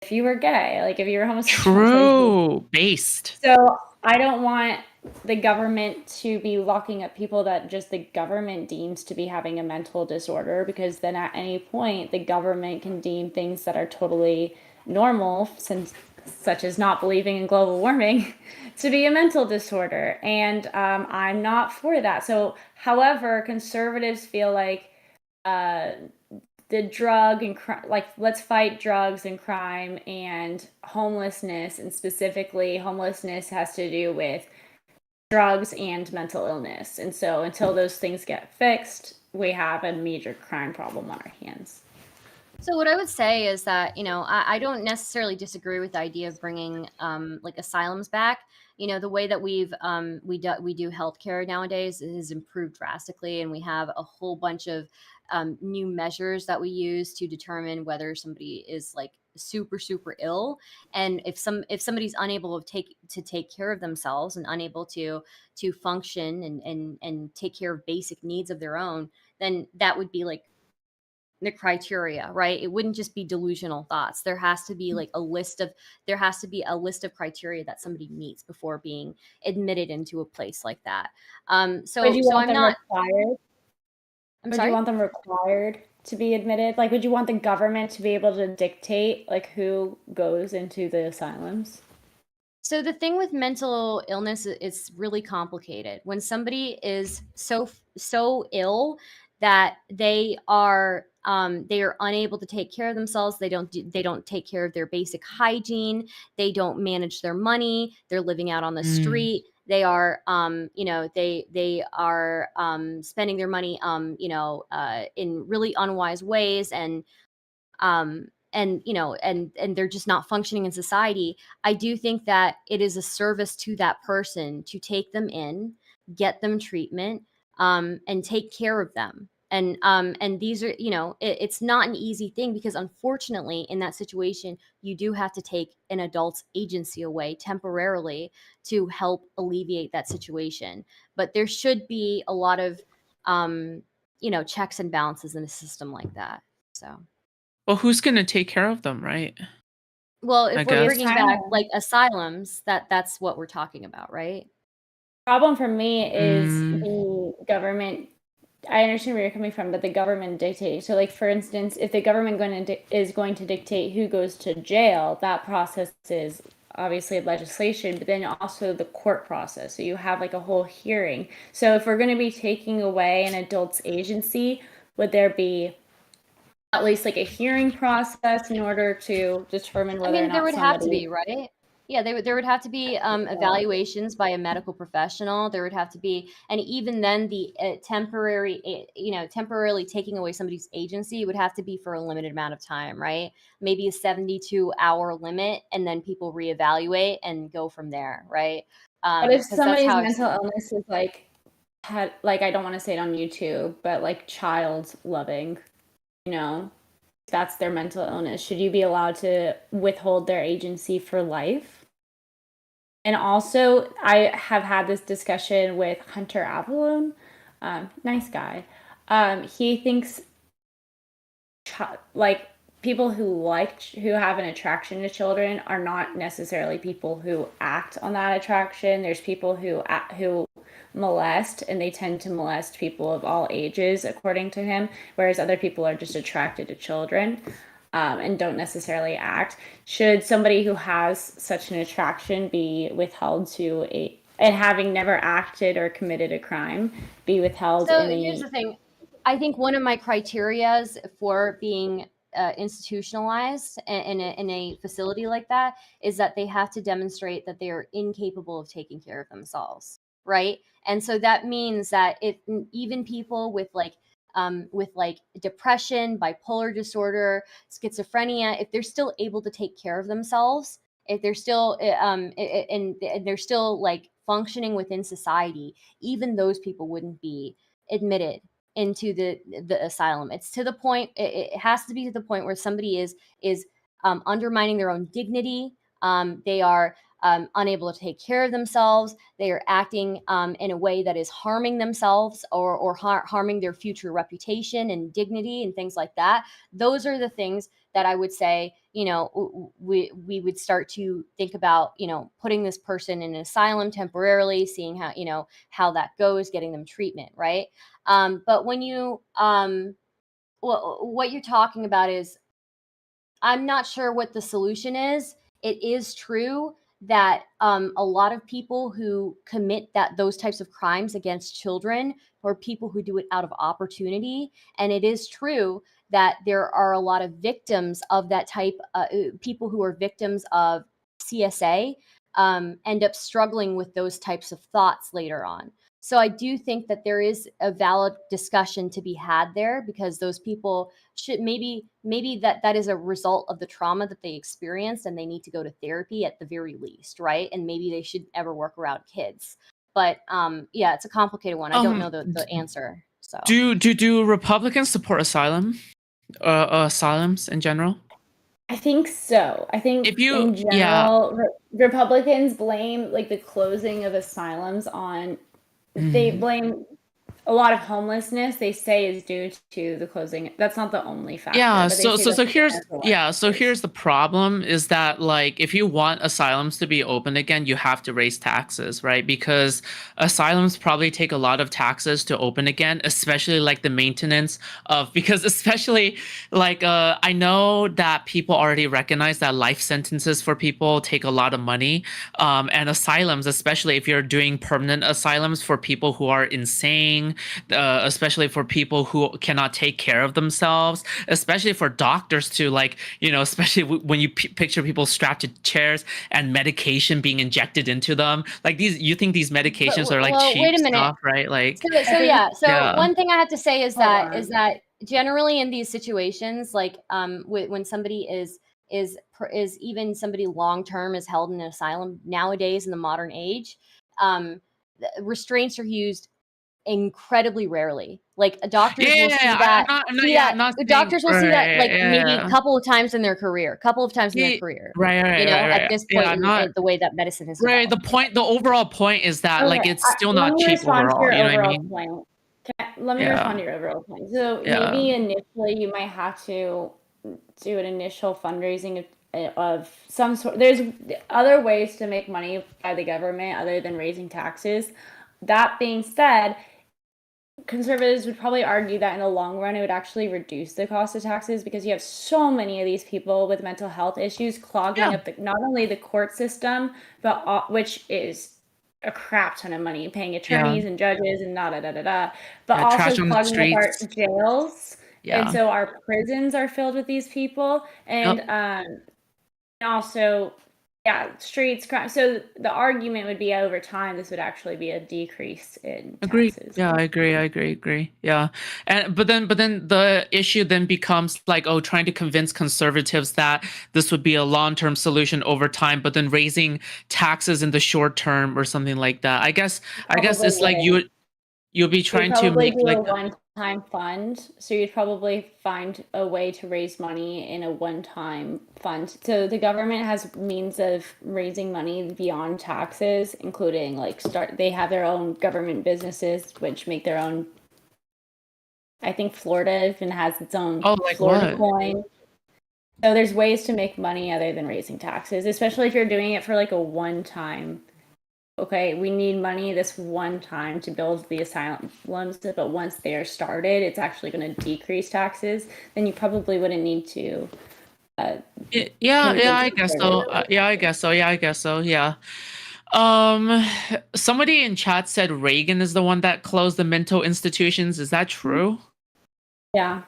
if you were gay, like if you were homosexual.
True. Based.
So I don't want the government to be locking up people that just the government deems to be having a mental disorder, because then at any point the government can deem things that are totally normal, such as not believing in global warming, to be a mental disorder. And I'm not for that. So, however, conservatives feel like the drug and like, let's fight drugs and crime and homelessness, and specifically homelessness has to do with drugs and mental illness. And so until those things get fixed, we have a major crime problem on our hands.
So what I would say is that, I don't necessarily disagree with the idea of bringing like asylums back. The way that we do healthcare nowadays has improved drastically, and we have a whole bunch of new measures that we use to determine whether somebody is like super ill, and if somebody's unable to take care of themselves and unable to function and take care of basic needs of their own, then that would be like the criteria, right? It wouldn't just be delusional thoughts. There has to be a list of criteria that somebody meets before being admitted into a place like that.
Would you want
I'm
them
not.
required?
I'm
Would
sorry.
you want them required to be admitted? Like, would you want the government to be able to dictate like who goes into the asylums?
So the thing with mental illness is really complicated. When somebody is so ill that they are unable to take care of themselves, they don't take care of their basic hygiene, they don't manage their money, they're living out on the street, they are they are spending their money in really unwise ways, and they're just not functioning in society. I do think that it is a service to that person to take them in, get them treatment, and take care of them. And these are, it's not an easy thing, because unfortunately in that situation you do have to take an adult's agency away temporarily to help alleviate that situation. But there should be a lot of checks and balances in a system like that. So
Well, who's going to take care of them, right?
well,
I
if we're
guess.
bringing back like asylums, that's what we're talking about, right?
Problem for me is the government. I understand where you're coming from, but the government dictating. So, like, for instance, if the government is going to dictate who goes to jail, that process is obviously legislation, but then also the court process. So you have like a whole hearing. So if we're going to be taking away an adult's agency, would there be at least like a hearing process in order to determine whether or not
there would have to
somebody...
be, right? Yeah, there would have to be evaluations by a medical professional. There would have to be, and even then, the temporarily taking away somebody's agency would have to be for a limited amount of time, right? Maybe a 72-hour limit, and then people reevaluate and go from there, right?
But if
'Cause that's
somebody's
how
mental illness is like, I don't want to say it on YouTube, but like child loving, that's their mental illness. Should you be allowed to withhold their agency for life? And also, I have had this discussion with Hunter Avalone, nice guy. He thinks like people who have an attraction to children are not necessarily people who act on that attraction. There's people who molest, and they tend to molest people of all ages, according to him, whereas other people are just attracted to children and don't necessarily act. Should somebody who has such an attraction be withheld and having never acted or committed a crime, be withheld?
So here's the thing. I think one of my criterias for being institutionalized in a facility like that is that they have to demonstrate that they are incapable of taking care of themselves, right? And so that means that even people with depression, bipolar disorder, schizophrenia, if they're still able to take care of themselves, if they're still and they're still like functioning within society, even those people wouldn't be admitted into the asylum. It's to the point. It has to be to the point where somebody is undermining their own dignity. They are unable to take care of themselves. They are acting in a way that is harming themselves or harming their future reputation and dignity and things like that. Those are the things that I would say, we would start to think about, putting this person in an asylum temporarily, seeing how that goes, getting them treatment, right? But when what you're talking about is, I'm not sure what the solution is. It is true that a lot of people who commit those types of crimes against children are people who do it out of opportunity. And it is true that there are a lot of victims of that type, people who are victims of CSA end up struggling with those types of thoughts later on. So I do think that there is a valid discussion to be had there, because those people should maybe that is a result of the trauma that they experienced, and they need to go to therapy at the very least, right? And maybe they should ever work around kids. But yeah, it's a complicated one. I don't know the answer. So
do Republicans support asylums in general?
I think so. I think in general, Republicans blame like the closing of asylums on. They blame a lot of homelessness, they say, is due to the closing. That's not the only factor.
Yeah,
but
here's the problem is that, like, if you want asylums to be open again, you have to raise taxes, right? Because asylums probably take a lot of taxes to open again, especially like the maintenance of, because especially like I know that people already recognize that life sentences for people take a lot of money, and asylums, especially if you're doing permanent asylums for people who are insane, especially for people who cannot take care of themselves, especially for doctors to, like, especially when you picture people strapped to chairs and medication being injected into them, like you think these medications are like cheap stuff, right? Like,
so one thing I have to say is that generally in these situations, like when somebody is even somebody long term is held in an asylum nowadays in the modern age, restraints are used incredibly rarely. Like doctors will see that. Doctors will see that like maybe a couple of times in their career,
right.
At this point in the way that medicine is developed.
The overall point is that like it's still not cheap overall. You know what I mean?
Let me respond to your overall point. So maybe initially you might have to do an initial fundraising of some sort. There's other ways to make money by the government other than raising taxes. That being said, conservatives would probably argue that in the long run it would actually reduce the cost of taxes, because you have so many of these people with mental health issues clogging up not only the court system, but which is a crap ton of money, paying attorneys and judges and but also clogging up our jails. And so our prisons are filled with these people, and also streets, crime. So the argument would be over time this would actually be a decrease in taxes.
I agree. Yeah. But then the issue then becomes like, trying to convince conservatives that this would be a long-term solution over time, but then raising taxes in the short term or something like that. I guess it's like you'll be trying to make like a
one-time fund. So you'd probably find a way to raise money in a one-time fund. So the government has means of raising money beyond taxes, including like they have their own government businesses which make their own. I think Florida even has its own Florida coin. So there's ways to make money other than raising taxes, especially if you're doing it for like a one-time. Okay, we need money this one time to build the asylums, but once they are started, it's actually going to decrease taxes. Then you probably wouldn't need to.
I guess so. Somebody in chat said Reagan is the one that closed the mental institutions. Is that true?
Yeah,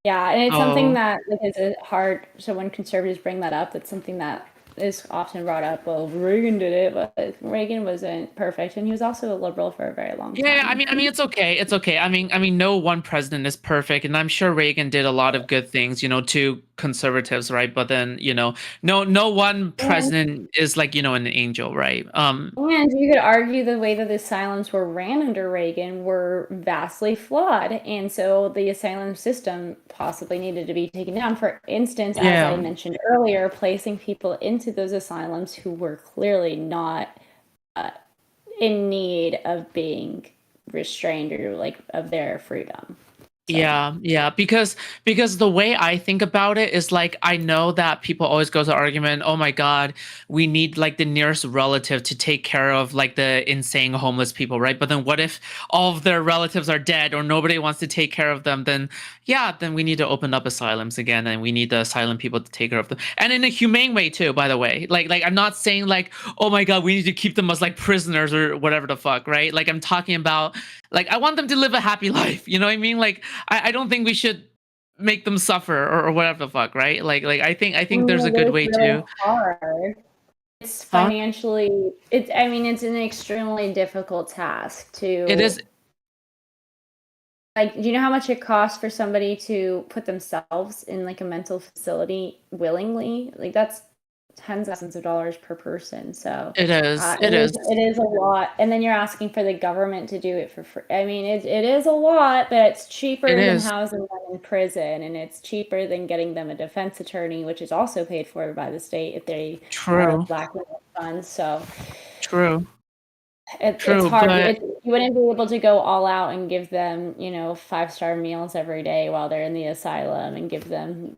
and it's something that is hard. So when conservatives bring that up, that's something that is often brought up, well, Reagan did it, but Reagan wasn't perfect, and he was also a liberal for a very long time.
Yeah, I mean, it's okay. It's okay. I mean, no one president is perfect, and I'm sure Reagan did a lot of good things, to conservatives, right? But then, no one president is like, an angel, right?
And you could argue the way that the asylums were ran under Reagan were vastly flawed, and so the asylum system possibly needed to be taken down. For instance, as I mentioned earlier, placing people into those asylums who were clearly not in need of being restrained or like of their freedom. So.
Yeah, because the way I think about it is like, I know that people always go to argument, oh my God, we need like the nearest relative to take care of like the insane homeless people, right? But then what if all of their relatives are dead or nobody wants to take care of them? Then we need to open up asylums again, and we need the asylum people to take care of them, and in a humane way too, by the way. Like I'm not saying like, oh my God, we need to keep them as like prisoners or whatever the fuck, right? Like I'm talking about like, I want them to live a happy life, you know what I mean? Like I don't think we should make them suffer or whatever the fuck, right? Like I think there's a good way
really
to.
Hard. It's financially. It's an extremely difficult task to.
It is.
Like, do you know how much it costs for somebody to put themselves in like a mental facility willingly? Like that's tens of thousands of dollars per person. So
it is.
It is a lot, and then you're asking for the government to do it for free. I mean, it is a lot, but it's cheaper than housing them in prison, and it's cheaper than getting them a defense attorney, which is also paid for by the state if they are black funds. So
true.
It's hard. You wouldn't be able to go all out and give them, 5-star meals every day while they're in the asylum, and give them,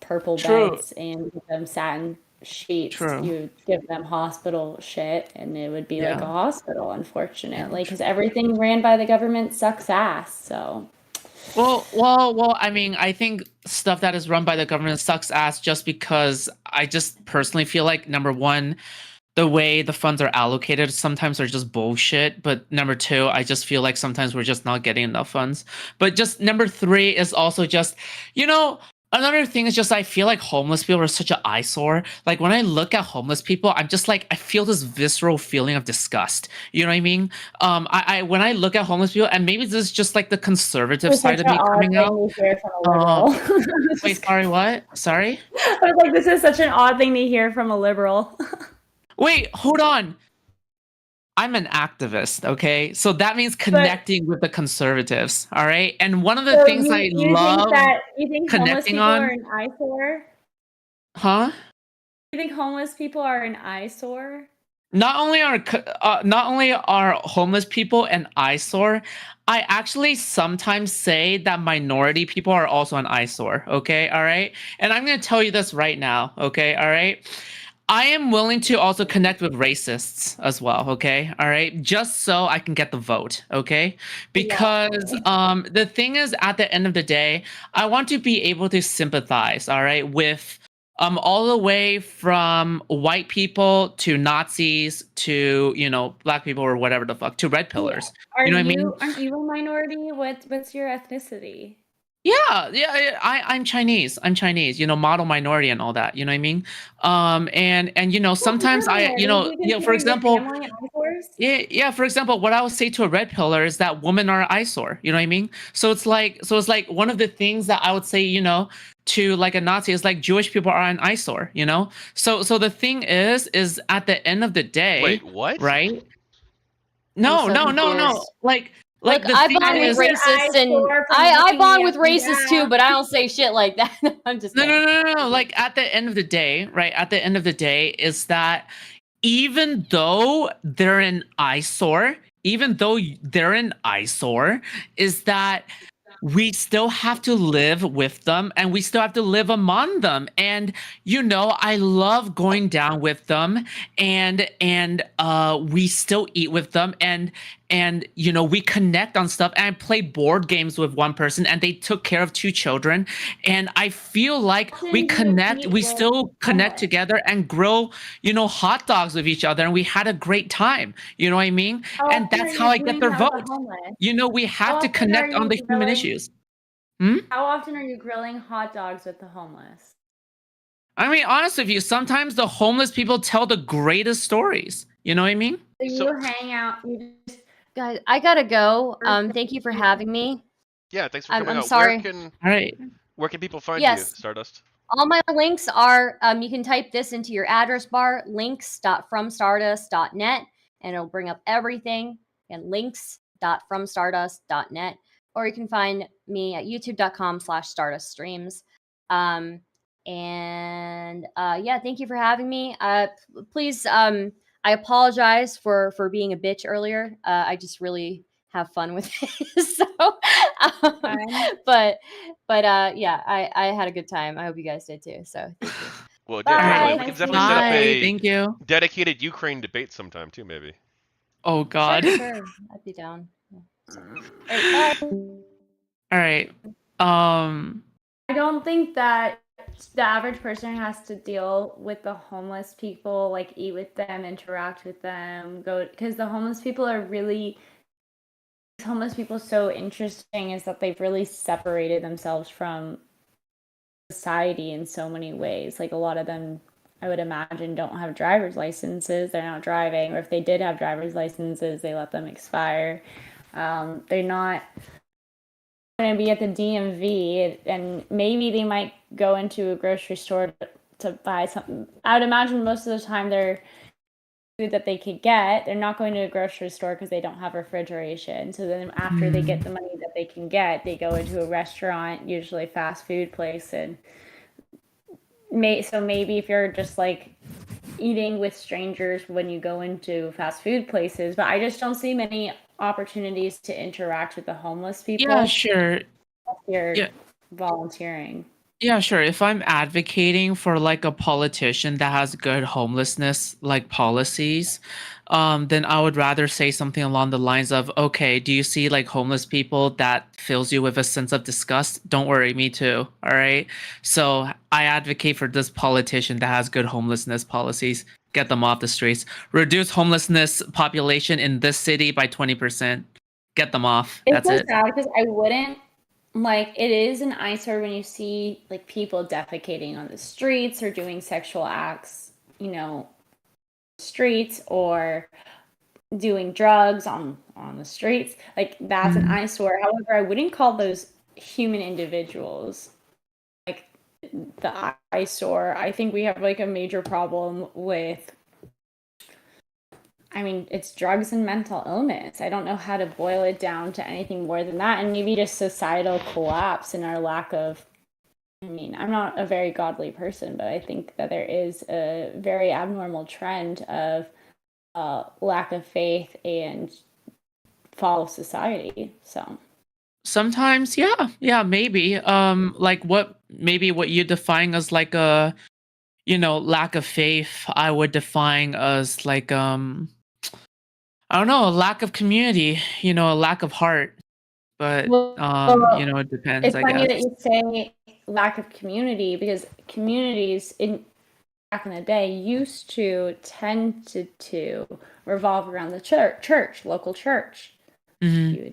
purple beds and give them satin sheets. You give them hospital shit, and it would be like a hospital, unfortunately, because everything ran by the government sucks ass. So.
Well, I mean, I think stuff that is run by the government sucks ass just because I just personally feel like, number one, the way the funds are allocated sometimes are just bullshit. But number two, I just feel like sometimes we're just not getting enough funds. But just number three is also just, another thing is just, I feel like homeless people are such an eyesore. Like when I look at homeless people, I'm just like, I feel this visceral feeling of disgust. You know what I mean? I when I look at homeless people, and maybe this is just like the conservative side of me coming out. Wait, sorry, what? Sorry?
I was like, this is such an odd thing to hear from a liberal.
Wait, hold on. I'm an activist, okay? So that means connecting with the conservatives, all right? And one of the things I love connecting on...
You think homeless people are an eyesore?
Huh?
You think homeless people are an eyesore?
Not only are homeless people an eyesore, I actually sometimes say that minority people are also an eyesore, okay? All right? And I'm going to tell you this right now, okay? All right? I am willing to also connect with racists as well, okay? All right? Just so I can get the vote, okay? Because the thing is, at the end of the day, I want to be able to sympathize, all right, with all the way from white people to Nazis to, black people or whatever the fuck, to red pillars. You know what I mean?
Aren't you a minority? What's your ethnicity?
Yeah, I'm Chinese. I'm Chinese, model minority and all that, you know what I mean? And sometimes for example, for example, what I would say to a red pillar is that women are an eyesore, you know what I mean? So it's like one of the things that I would say, to like a Nazi is like, Jewish people are an eyesore, So the thing is at the end of the day,
wait, what?
Right? No. Like
I bond with racists, and I bond with racists too, but I don't say shit like that. I'm just
no. Like at the end of the day, right? At the end of the day, is that even though they're an eyesore, is that we still have to live with them, and we still have to live among them. And I love going down with them, and we still eat with them, and we connect on stuff. And I play board games with one person, and they took care of 2 children, and I feel like we still connect together and grill hot dogs with each other, and we had a great time. You know what I mean? And that's how I get their vote. We have to connect on the human issues.
How often are you grilling hot dogs with the homeless?
I mean, honest with you, sometimes the homeless people tell the greatest stories. You know what I mean?
So you hang out. You just
Guys, I gotta go. Thank you for having me.
Yeah, thanks for coming
I'm
out.
sorry.
All right.
Where can people find you,
Yes.
Stardust?
All my links are, you can type this into your address bar, links.fromstardust.net, and it'll bring up everything, and links.fromstardust.net, or you can find me at youtube.com/starduststreams. Yeah, thank you for having me. Please, I apologize for being a bitch earlier. I just really have fun with it. So, but yeah, I had a good time. I hope you guys did too. So thank you.
Well,
Bye.
yeah, definitely. We
Nice
can
meeting
definitely set up
Bye.
a
Thank you.
dedicated Ukraine debate sometime too, maybe.
Oh God.
Sure, I'd be down. Yeah. So, all right, bye.
All right.
I don't think that the average person has to deal with the homeless people, like eat with them, interact with them, go, because the homeless people are really, homeless people so interesting is that they've really separated themselves from society in so many ways. Like a lot of them, I would imagine, don't have driver's licenses. They're not driving, or if they did have driver's licenses, they let them expire. They're not going to be at the DMV, and maybe they might go into a grocery store to buy something. I would imagine most of the time they're food that they could get. They're not going to a grocery store because they don't have refrigeration. So then after they get the money that they can get, they go into a restaurant, usually fast food place, and so maybe if you're just like eating with strangers when you go into fast food places, but I just don't see many opportunities to interact with the homeless people.
Yeah, sure.
You're
Yeah.
volunteering.
Yeah, sure. If I'm advocating for like a politician that has good homelessness like policies, then I would rather say something along the lines of, okay, do you see like homeless people that fills you with a sense of disgust? Don't worry, me too. All right. So I advocate for this politician that has good homelessness policies. Get them off the streets. Reduce homelessness population in this city by 20%. Get them off.
It's
That's
so
it.
sad because I wouldn't like it is an eyesore when you see like people defecating on the streets or doing sexual acts, streets or doing drugs on the streets. Like that's an eyesore. However, I wouldn't call those human individuals. Like the eyesore. I think we have like a major problem with it's drugs and mental illness. I don't know how to boil it down to anything more than that. And maybe just societal collapse and our lack of, I'm not a very godly person, but I think that there is a very abnormal trend of lack of faith and fall of society. So
sometimes, yeah, maybe. Like what you define as like a, lack of faith, I would define as like I don't know, a lack of community, a lack of heart. But it depends,
it's
I
funny
guess.
that you say lack of community because communities back in the day used to tend to revolve around the church, local church.
Mm-hmm.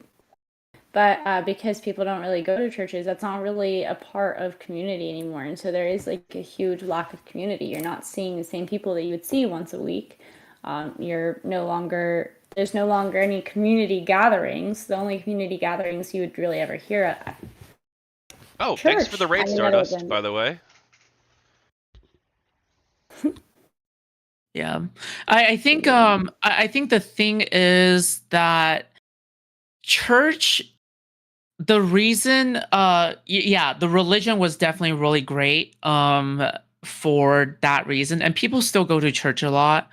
But because people don't really go to churches, that's not really a part of community anymore. And so there is like a huge lack of community. You're not seeing the same people that you would see once a week. There's no longer any community gatherings. The only community gatherings you would really ever hear at
Oh,
church.
Thanks for the raid, Stardust, by the way.
Yeah. I think the thing is that church, the reason the religion was definitely really great for that reason, and people still go to church a lot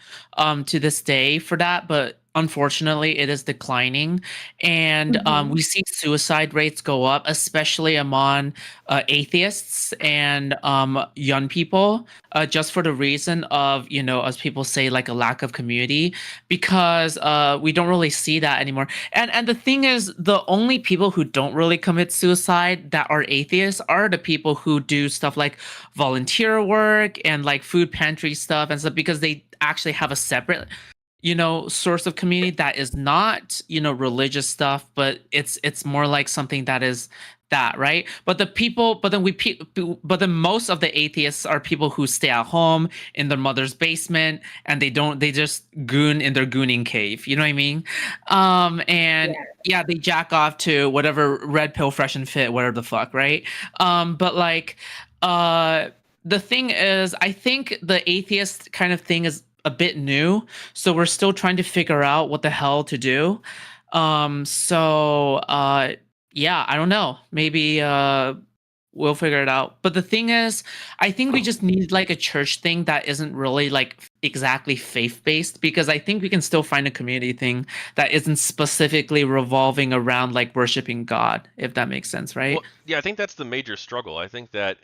to this day for that, but unfortunately it is declining, and we see suicide rates go up, especially among atheists and young people, just for the reason of, as people say, like a lack of community, because we don't really see that anymore. And the thing is, the only people who don't really commit suicide that are atheists are the people who do stuff like volunteer work and like food pantry stuff and stuff, because they actually have a separate source of community that is not, religious stuff, but it's more like something that is that, right? But then most of the atheists are people who stay at home in their mother's basement, and they just goon in their gooning cave. You know what I mean? And yeah, they jack off to whatever red pill, fresh and fit, whatever the fuck, right? But like, the thing is, I think the atheist kind of thing is a bit new, so we're still trying to figure out what the hell to do. Yeah, I don't know. Maybe we'll figure it out. But the thing is, I think we just need like a church thing that isn't really like exactly faith-based, because I think we can still find a community thing that isn't specifically revolving around like worshiping God, if that makes sense, right?
Well, yeah, I think that's the major struggle. I think that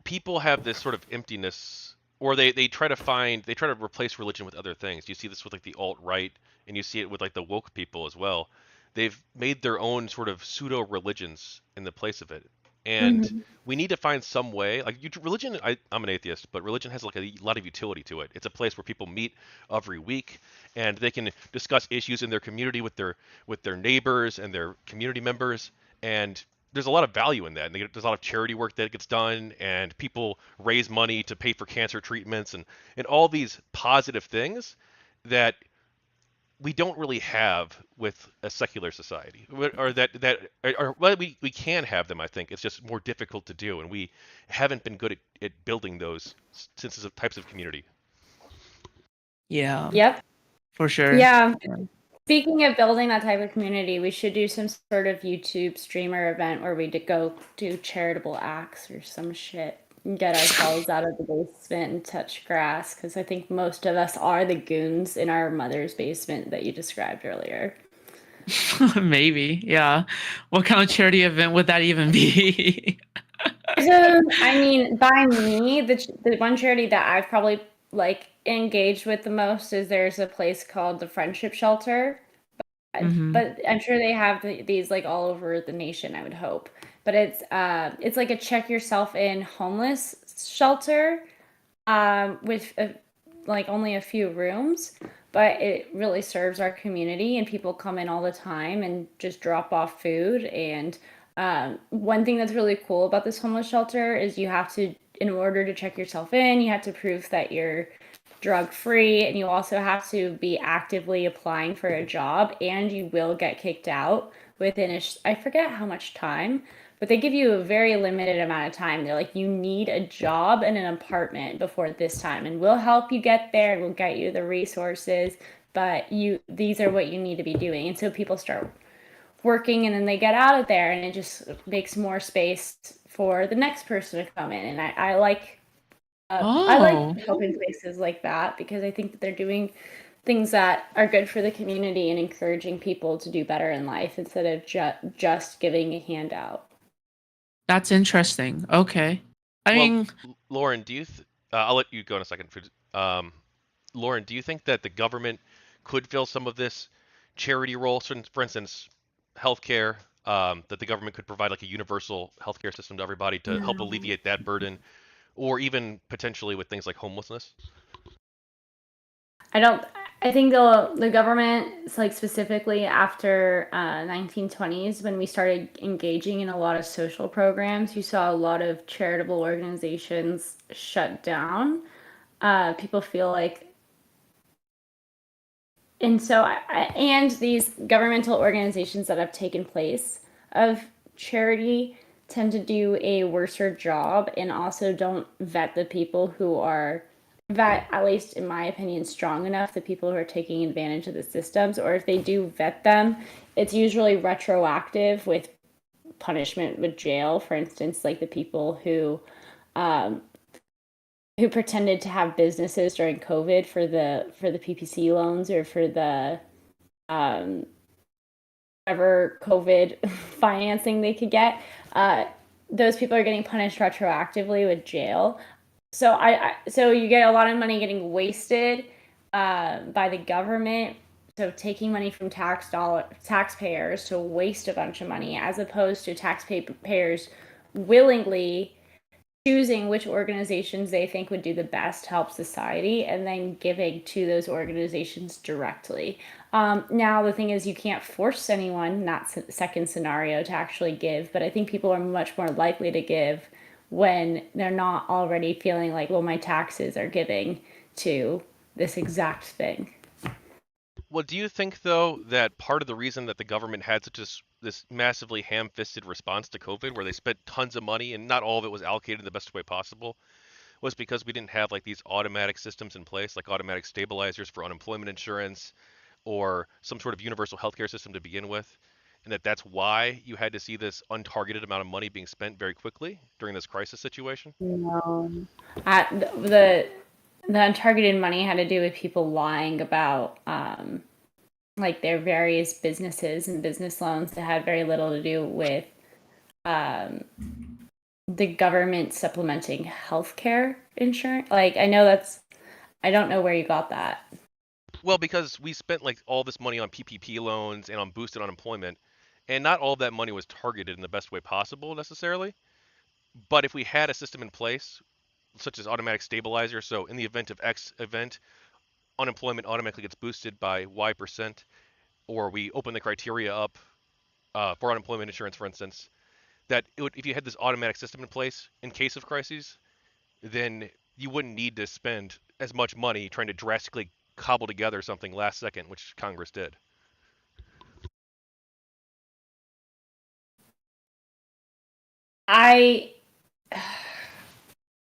people have this sort of emptiness, or they try to replace religion with other things. You see this with like the alt-right, and you see it with like the woke people as well. They've made their own sort of pseudo religions in the place of it, and we need to find some way. Like religion, I'm an atheist, but religion has like a lot of utility to it. It's a place where people meet every week, and they can discuss issues in their community with their neighbors and their community members, and there's a lot of value in that. And there's a lot of charity work that gets done, and people raise money to pay for cancer treatments, and all these positive things that we don't really have with a secular society, or well, we can have them. I think it's just more difficult to do, and we haven't been good at building those senses of types of community.
Yeah.
Yep.
For sure.
Yeah. Speaking of building that type of community, we should do some sort of YouTube streamer event where we go do charitable acts or some shit and get ourselves out of the basement and touch grass, because I think most of us are the goons in our mother's basement that you described earlier.
Maybe, yeah. What kind of charity event would that even be?
I mean, by me, the one charity that I've probably like engaged with the most is there's a place called the Friendship Shelter, but I'm sure they have these like all over the nation, I would hope. But it's like a check yourself in homeless shelter, with like only a few rooms, but it really serves our community, and people come in all the time and just drop off food. And one thing that's really cool about this homeless shelter is you have to, in order to check yourself in, you have to prove that you're drug free, and you also have to be actively applying for a job, and you will get kicked out within I forget how much time, but they give you a very limited amount of time. They're like, you need a job and an apartment before this time, and we'll help you get there, and we'll get you the resources, but these are what you need to be doing. And so people start working, and then they get out of there, and it just makes more space for the next person to come in. And I like helping places like that, because I think that they're doing things that are good for the community and encouraging people to do better in life instead of just giving a handout.
That's interesting. Okay. I mean,
Lauren, I'll let you go in a second. Lauren, do you think that the government could fill some of this charity role? For instance, healthcare, that the government could provide like a universal healthcare system to everybody to help alleviate that burden, or even potentially with things like homelessness?
I think the government, like specifically after 1920s, when we started engaging in a lot of social programs, you saw a lot of charitable organizations shut down. People feel like, and so and these governmental organizations that have taken place of charity tend to do a worser job, and also don't vet the people who are, that, at least in my opinion, strong enough, the people who are taking advantage of the systems. Or if they do vet them, it's usually retroactive with punishment with jail. For instance, like the people who pretended to have businesses during COVID for the PPC loans, or for the whatever COVID financing they could get. Those people are getting punished retroactively with jail. So so you get a lot of money getting wasted by the government. So taking money from taxpayers to waste a bunch of money, as opposed to taxpayers willingly choosing which organizations they think would do the best to help society and then giving to those organizations directly. Now, the thing is, you can't force anyone in that second scenario to actually give, but I think people are much more likely to give when they're not already feeling like, well, my taxes are giving to this exact thing.
Well, do you think though that part of the reason that the government had such this massively ham-fisted response to COVID, where they spent tons of money and not all of it was allocated in the best way possible, was because we didn't have like these automatic systems in place, like automatic stabilizers for unemployment insurance or some sort of universal healthcare system to begin with, and that's why you had to see this untargeted amount of money being spent very quickly during this crisis situation?
No. The untargeted money had to do with people lying about like their various businesses and business loans that had very little to do with the government supplementing healthcare insurance. Like, I don't know where you got that.
Well, because we spent like all this money on PPP loans and on boosted unemployment, and not all of that money was targeted in the best way possible necessarily. But if we had a system in place, such as automatic stabilizer, so in the event of X event, unemployment automatically gets boosted by Y%, or we open the criteria up for unemployment insurance, for instance, that if you had this automatic system in place in case of crises, then you wouldn't need to spend as much money trying to drastically cobble together something last second, which Congress did.
I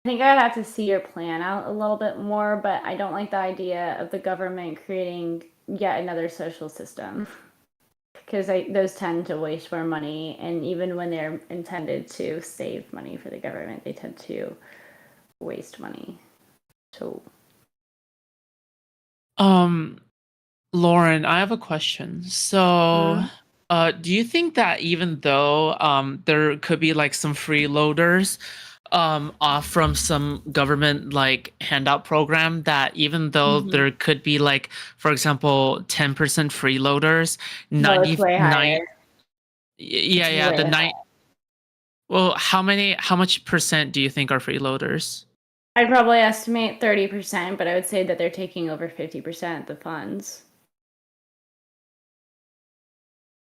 think I'd have to see your plan out a little bit more, but I don't like the idea of the government creating yet another social system, because those tend to waste more money, and even when they're intended to save money for the government, they tend to waste money. So,
Lauren, I have a question. So, do you think that even though there could be like some freeloaders off from some government like handout program, that even though there could be like, for example, 10% freeloaders,
no, it's way higher.
Yeah, the night. Well, how much percent do you think are freeloaders?
I'd probably estimate 30%, but I would say that they're taking over 50% of the funds.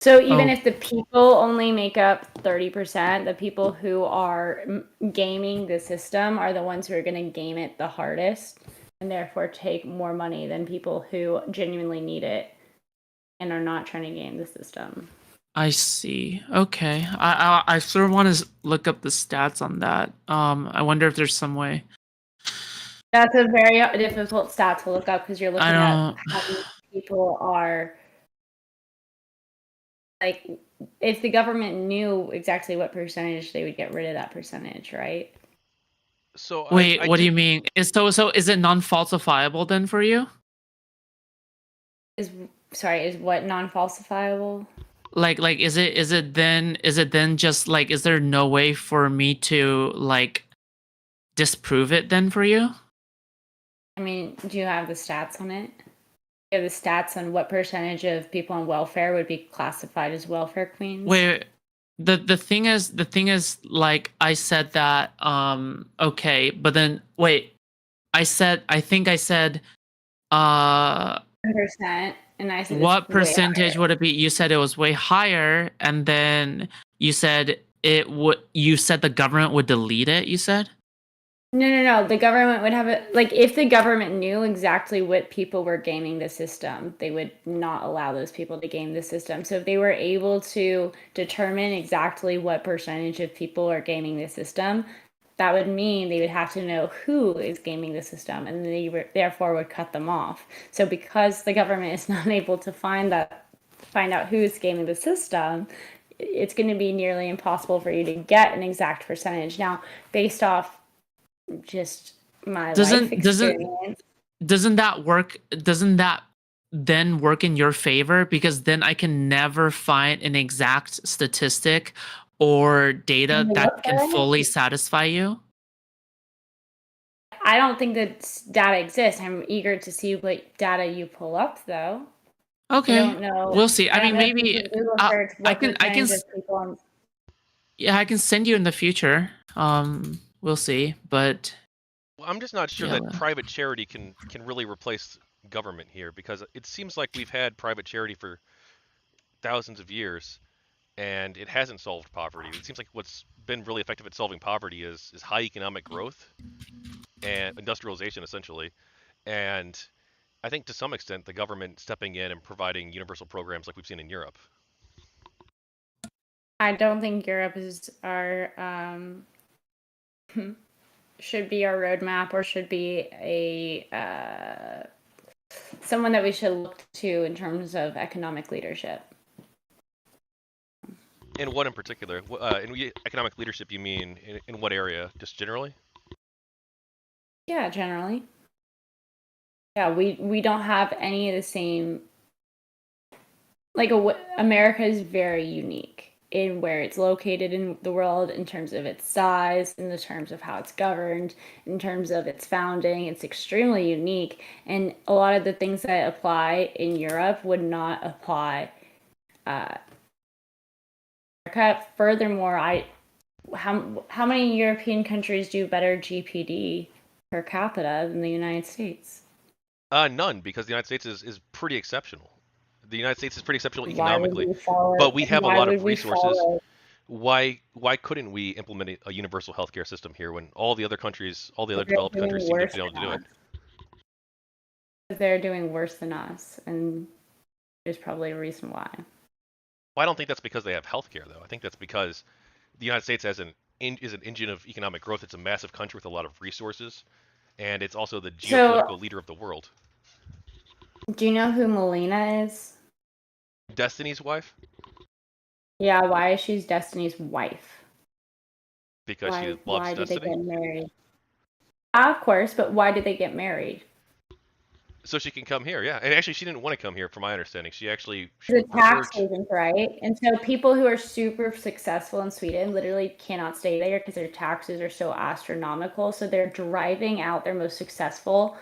So even if the people only make up 30%, the people who are gaming the system are the ones who are going to game it the hardest, and therefore take more money than people who genuinely need it and are not trying to game the system.
I see. Okay. I sort of want to look up the stats on that. I wonder if there's some way.
That's a very difficult stat to look up, because you're looking at how many people are, like, if the government knew exactly what percentage, they would get rid of that percentage, right?
So
wait, what do you mean? Is it non-falsifiable then for you?
Is what non-falsifiable?
Like is it then just like, is there no way for me to like disprove it then for you?
I mean, do you have the stats on it? Do you have the stats on what percentage of people on welfare would be classified as welfare queens?
Wait, the thing is, like, I said that okay, but then wait, I think I said
10%, and I said
what percentage would it be? You said it was way higher, and then you said the government would delete it, you said?
No. The government would have it. Like, if the government knew exactly what people were gaming the system, they would not allow those people to game the system. So if they were able to determine exactly what percentage of people are gaming the system, that would mean they would have to know who is gaming the system, and they therefore would cut them off. So because the government is not able to find out who is gaming the system, it's going to be nearly impossible for you to get an exact percentage. Now, based off just my life experience,
doesn't that then work in your favor? Because then I can never find an exact statistic or data that can fully satisfy you.
I don't think that data exists. I'm eager to see what data you pull up, though.
Okay,
I don't know.
We'll see. I mean, maybe I can. Yeah, I can send you in the future. we'll see. But
Well, I'm just not sure
yeah,
that private charity can really replace government here, because it seems like we've had private charity for thousands of years and it hasn't solved poverty. It seems like what's been really effective at solving poverty is high economic growth and industrialization, essentially. And I think to some extent the government stepping in and providing universal programs like we've seen in Europe.
I don't think Europe is our should be our roadmap, or should be a someone that we should look to in terms of economic leadership.
In what in particular? In economic leadership, you mean in what area? Just generally?
Yeah, generally. Yeah, we don't have any of the same. Like America is very unique in where it's located in the world, in terms of its size, in the terms of how it's governed, in terms of its founding. It's extremely unique, and a lot of the things that apply in Europe would not apply America. Furthermore, how many European countries do better GPD per capita than the United States?
None, because the United States is pretty exceptional. The United States is pretty exceptional
Why would
economically,
we follow?
but we have a
Why
lot
would
of
we
resources.
follow?
Why couldn't we implement a universal healthcare system here when all the other countries, all the other
They're
developed
doing
countries seem to
worse
be able to
than
do it?
us. They're doing worse than us, and there's probably a reason why.
Well, I don't think that's because they have healthcare, though. I think that's because the United States is an engine of economic growth. It's a massive country with a lot of resources, and it's also the
So,
geopolitical leader of the world.
do you know who Melina is?
Destiny's wife?
Yeah, why is she Destiny's wife?
Because she loves
Why did they
Destiny.
get married? Of course, but why did they get married?
So she can come here, yeah. And actually, she didn't want to come here, from my understanding. She actually
The tax
preferred.
havens, right? And so people who are super successful in Sweden literally cannot stay there because their taxes are so astronomical. So they're driving out their most successful.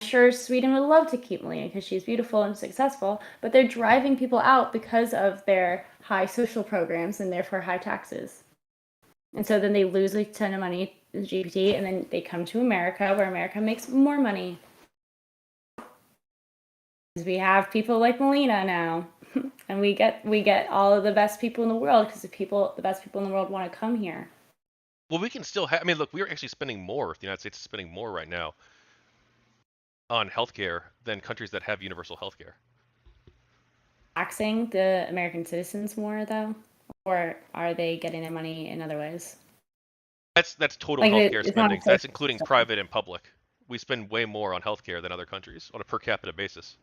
I'm sure Sweden would love to keep Melina because she's beautiful and successful, but they're driving people out because of their high social programs and therefore high taxes. And so then they lose a ton of money in GPT, and then they come to America, where America makes more money. We have people like Melina now, and we get all of the best people in the world because the best people in the world want to come here.
Well, we can still have. I mean, look, we're actually spending more. The United States is spending more right now on healthcare than countries that have universal healthcare.
Taxing the American citizens more, though, or are they getting their money in other ways?
That's total
Like,
healthcare
it's not
spending. That's including private and public. We spend way more on healthcare than other countries on a per capita basis.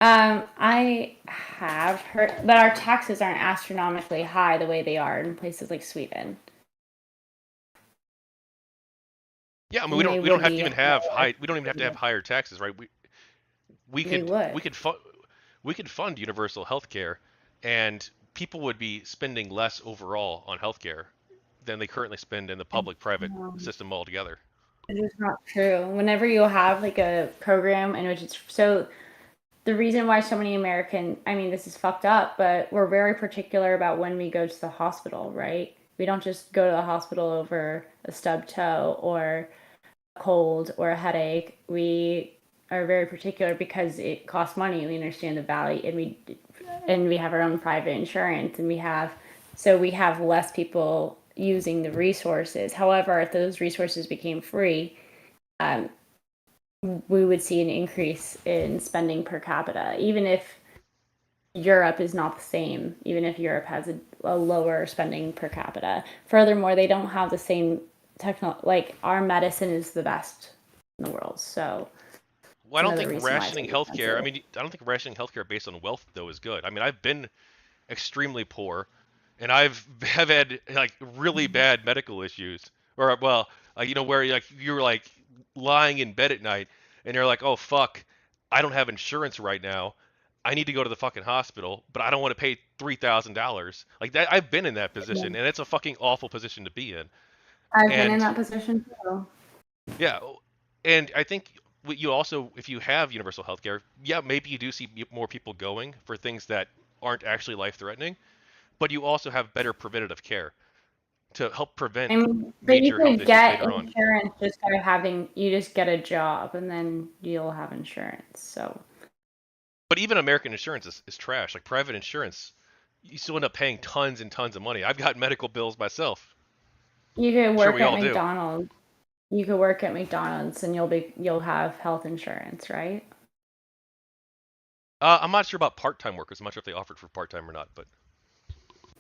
I have heard, but our taxes aren't astronomically high the way they are in places like Sweden.
Yeah, I mean, we don't have to even have we don't even have to have higher taxes, right? We could fund universal healthcare, and people would be spending less overall on healthcare than they currently spend in the public-private system altogether.
It is not true. Whenever you have like a program in which it's so, the reason why so many I mean, this is fucked up, but we're very particular about when we go to the hospital, right? We don't just go to the hospital over a stubbed toe or a cold or a headache. We are very particular because it costs money. We understand the value, and we have our own private insurance, and we have less people using the resources. However, if those resources became free, we would see an increase in spending per capita, even if Europe is not the same, even if Europe has a lower spending per capita. Furthermore, they don't have the same like our medicine is the best in the world. So,
well, I don't think rationing healthcare. I mean, I don't think rationing healthcare based on wealth though is good. I mean, I've been extremely poor, and have had like really bad medical issues, or well, where you're like lying in bed at night and you're like, oh fuck, I don't have insurance right now. I need to go to the fucking hospital, but I don't want to pay $3,000. Like that, I've been in that position, and it's a fucking awful position to be in.
I've been in that position too.
Yeah, and I think you also, if you have universal healthcare, yeah, maybe you do see more people going for things that aren't actually life-threatening, but you also have better preventative care. to help prevent
I mean, but you
major health
could
issues
get
later on.
insurance just by you just get a job and then you'll have insurance. So,
But even American insurance is trash. Like private insurance, you still end up paying tons and tons of money. I've got medical bills myself.
you could
I'm sure
work
we
at
all do.
McDonald's. You could work at McDonald's and you'll have health insurance, right?
I'm not sure about part-time workers. I'm not sure if they offered for part-time or not, but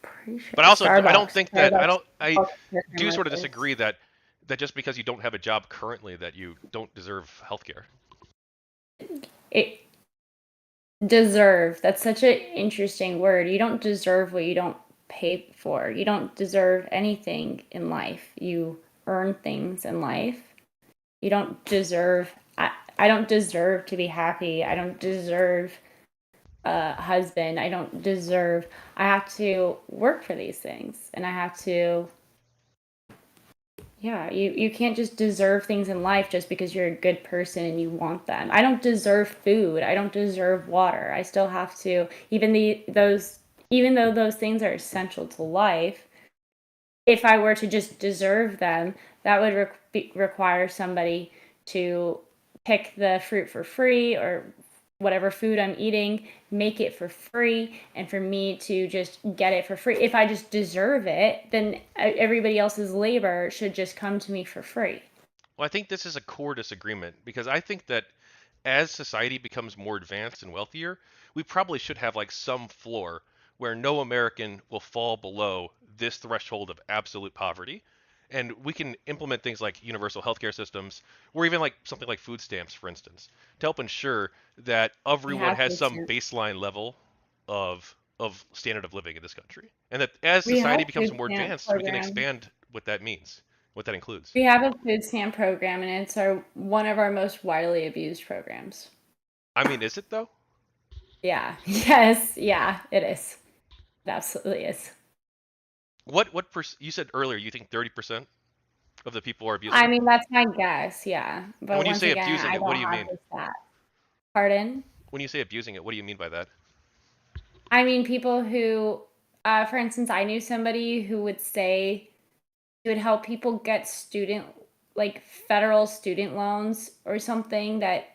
Pretty sure.
but also I don't think that
Starbucks
I
healthcare
do sort of
workers.
disagree that just because you don't have a job currently that you don't deserve healthcare.
It deserve. That's such an interesting word. You don't deserve what you don't pay for. You don't deserve anything in life. You earn things in life. You don't deserve. I don't deserve to be happy. I don't deserve a husband. I don't deserve. I have to work for these things, and I have to. Yeah, you can't just deserve things in life just because you're a good person and you want them. I don't deserve food. I don't deserve water. I still have to, even though those things are essential to life, if I were to just deserve them, that would require somebody to pick the fruit for free, or whatever food I'm eating, make it for free, and for me to just get it for free. If I just deserve it, then everybody else's labor should just come to me for free.
Well, I think this is a core disagreement because I think that as society becomes more advanced and wealthier, we probably should have like some floor where no American will fall below this threshold of absolute poverty. And we can implement things like universal healthcare systems, or even like something like food stamps, for instance, to help ensure that
We
everyone
have
has
food
some
stamps.
baseline level of standard of living in this country. And that as
We have
society becomes
food
more
stamp
advanced, we can
program.
expand what that means, what that includes.
We have a food stamp program, and it's one of our most widely abused programs.
I mean, is it though?
Yeah. Yes. Yeah. It is. It absolutely is.
You said earlier you think 30% of the people are abusing
I
it?
mean, that's my guess. Yeah.
And
But
when you
once
say
again,
abusing
I
it, what do
don't
you
have
mean?
the stat. Pardon?
When you say abusing it, what do you mean by that?
I mean, people who, for instance, I knew somebody who would say he would help people get like federal student loans or something and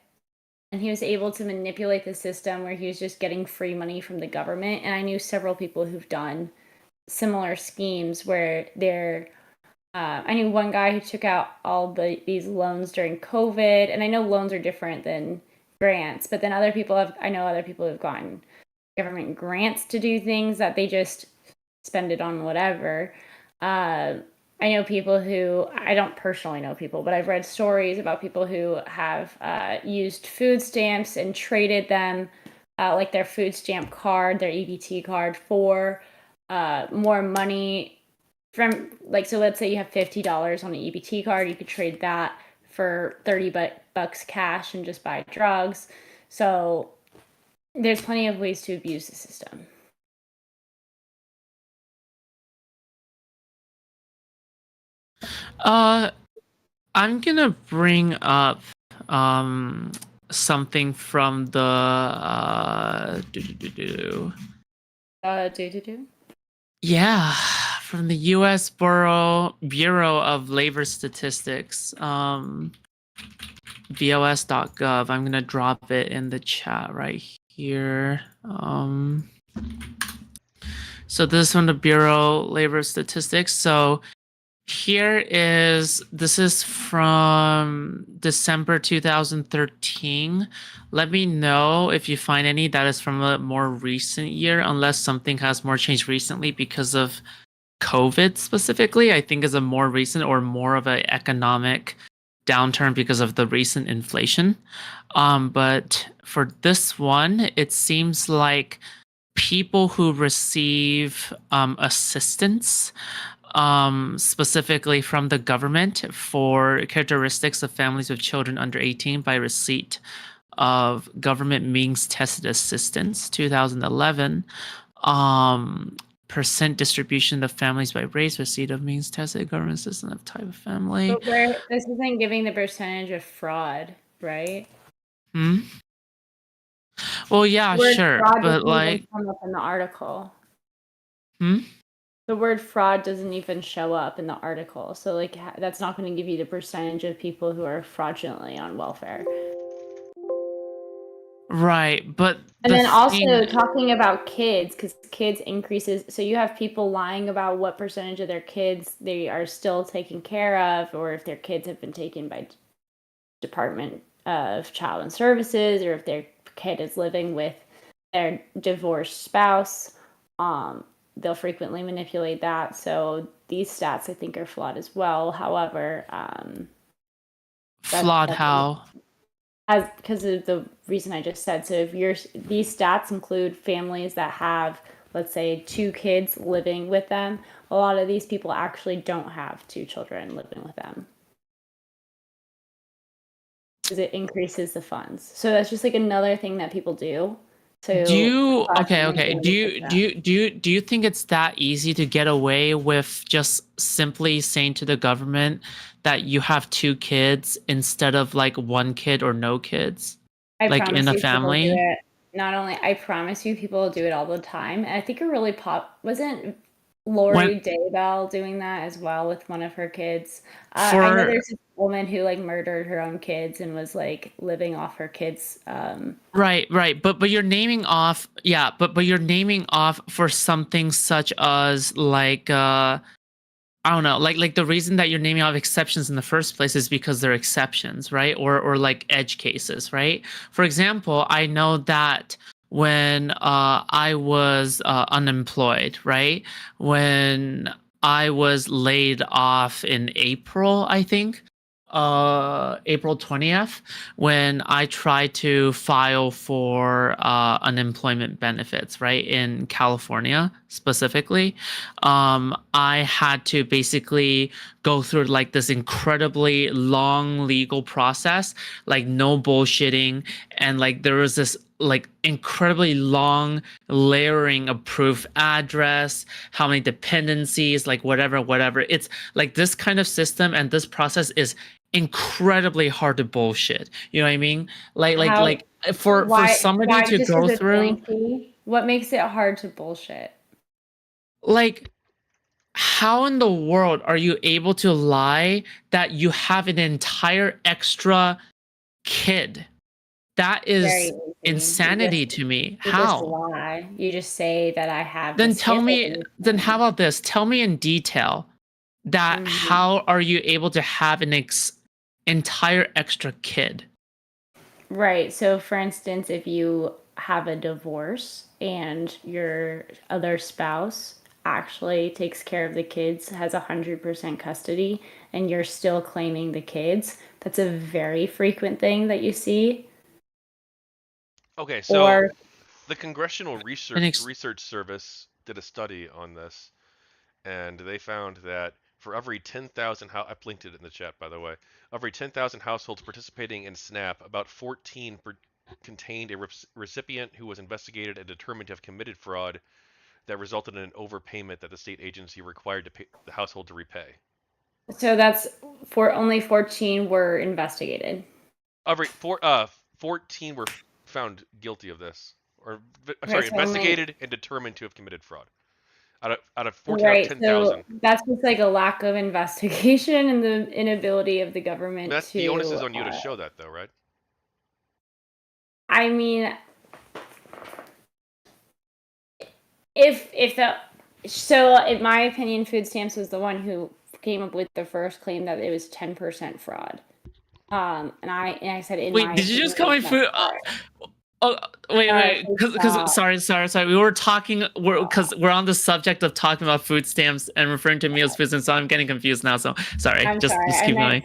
he was able to manipulate the system where he was just getting free money from the government. And I knew several people who've done similar schemes where I knew one guy who took out all these loans during COVID, and I know loans are different than grants, but then I know other people who've gotten government grants to do things that they just spend it on whatever. I know people who, I don't personally know people, but I've read stories about people who have used food stamps and traded them, like their food stamp card, their EBT card, for more money from, like, so let's say you have $50 on an EBT card, you could trade that for 30 bucks cash and just buy drugs. So there's plenty of ways to abuse the system.
I'm gonna bring up something from the yeah, from the U.S. Bureau of Labor Statistics, BOS.gov. I'm gonna drop it in the chat right here. So this is from the Bureau of Labor Statistics. So this is from December 2013. Let me know if you find any that is from a more recent year, unless something has more changed recently because of COVID specifically. I think is a more recent or more of an economic downturn because of the recent inflation. But for this one, it seems like people who receive assistance specifically from the government for characteristics of families with children under 18 by receipt of government means tested assistance 2011, percent distribution of families by race, receipt of means tested government assistance of type of family.
But this isn't giving the percentage of fraud, right?
Well, yeah,
Word
sure,
fraud
but
doesn't even
like,
come up in the article.
hmm?
The word fraud doesn't even show up in the article. So like that's not going to give you the percentage of people who are fraudulently on welfare.
Right, but
And then
thing...
also talking about kids, because kids increases. So you have people lying about what percentage of their kids they are still taken care of, or if their kids have been taken by Department of Child and Services, or if their kid is living with their divorced spouse. They'll frequently manipulate that. So these stats, I think, are flawed as well. However,
flawed how?
Because of the reason I just said. So if these stats include families that have, let's say, 2 kids living with them, a lot of these people actually don't have 2 children living with them, because it increases the funds. So that's just like another thing that people do. So
do you think it's that easy to get away with just simply saying to the government that you have 2 kids instead of like 1 kid or no kids, like in a family?
People do it. Not only, I promise you, people do it all the time. And I think wasn't Lori Daybell doing that as well with one of her kids? I know there's a woman who like murdered her own kids and was like living off her kids.
Right. But you're naming off, but you're naming off for something such as like I don't know, like the reason that you're naming off exceptions in the first place is because they're exceptions, right? Or like edge cases, right? For example, I know that when I was unemployed, right? When I was laid off in April, I think, April 20th, when I tried to file for unemployment benefits, right, in California specifically. I had to basically go through like this incredibly long legal process, like no bullshitting, and like there was this like incredibly long layering of proof, address, how many dependencies, like whatever. It's like this kind of system and this process is incredibly hard to bullshit. You know what I mean? Like for somebody to go through,
what makes it hard to bullshit?
like, how in the world are you able to lie that you have an entire extra kid? That is insanity to me. How?
Just lie. You just say that I have.
Then tell me. Then how about this? Tell me in detail that how are you able to have an entire extra kid?
Right. So, for instance, if you have a divorce and your other spouse actually takes care of the kids, has 100% custody, and you're still claiming the kids, that's a very frequent thing that you see.
Okay, so the Congressional Research Service did a study on this, and they found that for every 10,000 I've linked it in the chat, by the way. Every 10,000 households participating in SNAP, about 14 contained a recipient who was investigated and determined to have committed fraud that resulted in an overpayment that the state agency required to pay the household to repay.
So that's only 14 were investigated.
14 were found guilty of this, or investigated and determined to have committed fraud. Out of 14 out of 10,000.
So that's just like a lack of investigation and the inability of the government to.
The onus is on you to show that, though, right?
I mean, so in my opinion, food stamps was the one who came up with the first claim that it was 10% fraud. And I said,
wait, did you just call my food? Oh, wait, because sorry. We were talking, because we're on the subject of talking about food stamps and referring to me as food stamps, so I'm getting confused now. So sorry, just keep going.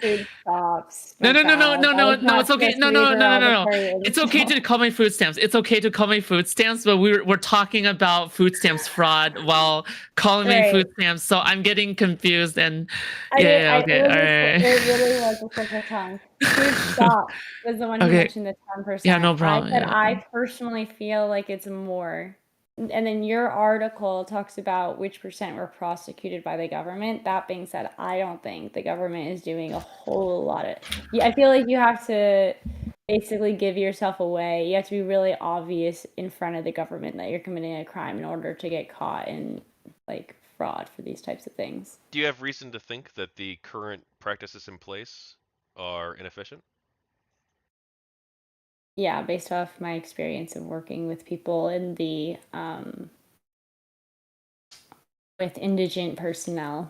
No, it's okay. No. It's okay to call me food stamps. It's okay to call me food stamps, but we're talking about food stamps fraud while calling me food stamps. So I'm getting confused and okay, all right.
It really was a slip of tongue. Foodshop was the one who mentioned the 10%.
Yeah, no problem.
I said I personally feel like it's more. And then your article talks about which percent were prosecuted by the government. That being said, I don't think the government is doing a whole lot of. I feel like you have to basically give yourself away. You have to be really obvious in front of the government that you're committing a crime in order to get caught and like fraud for these types of things.
Do you have reason to think that the current practices in place are inefficient?
Yeah, based off my experience of working with people in the with indigent personnel.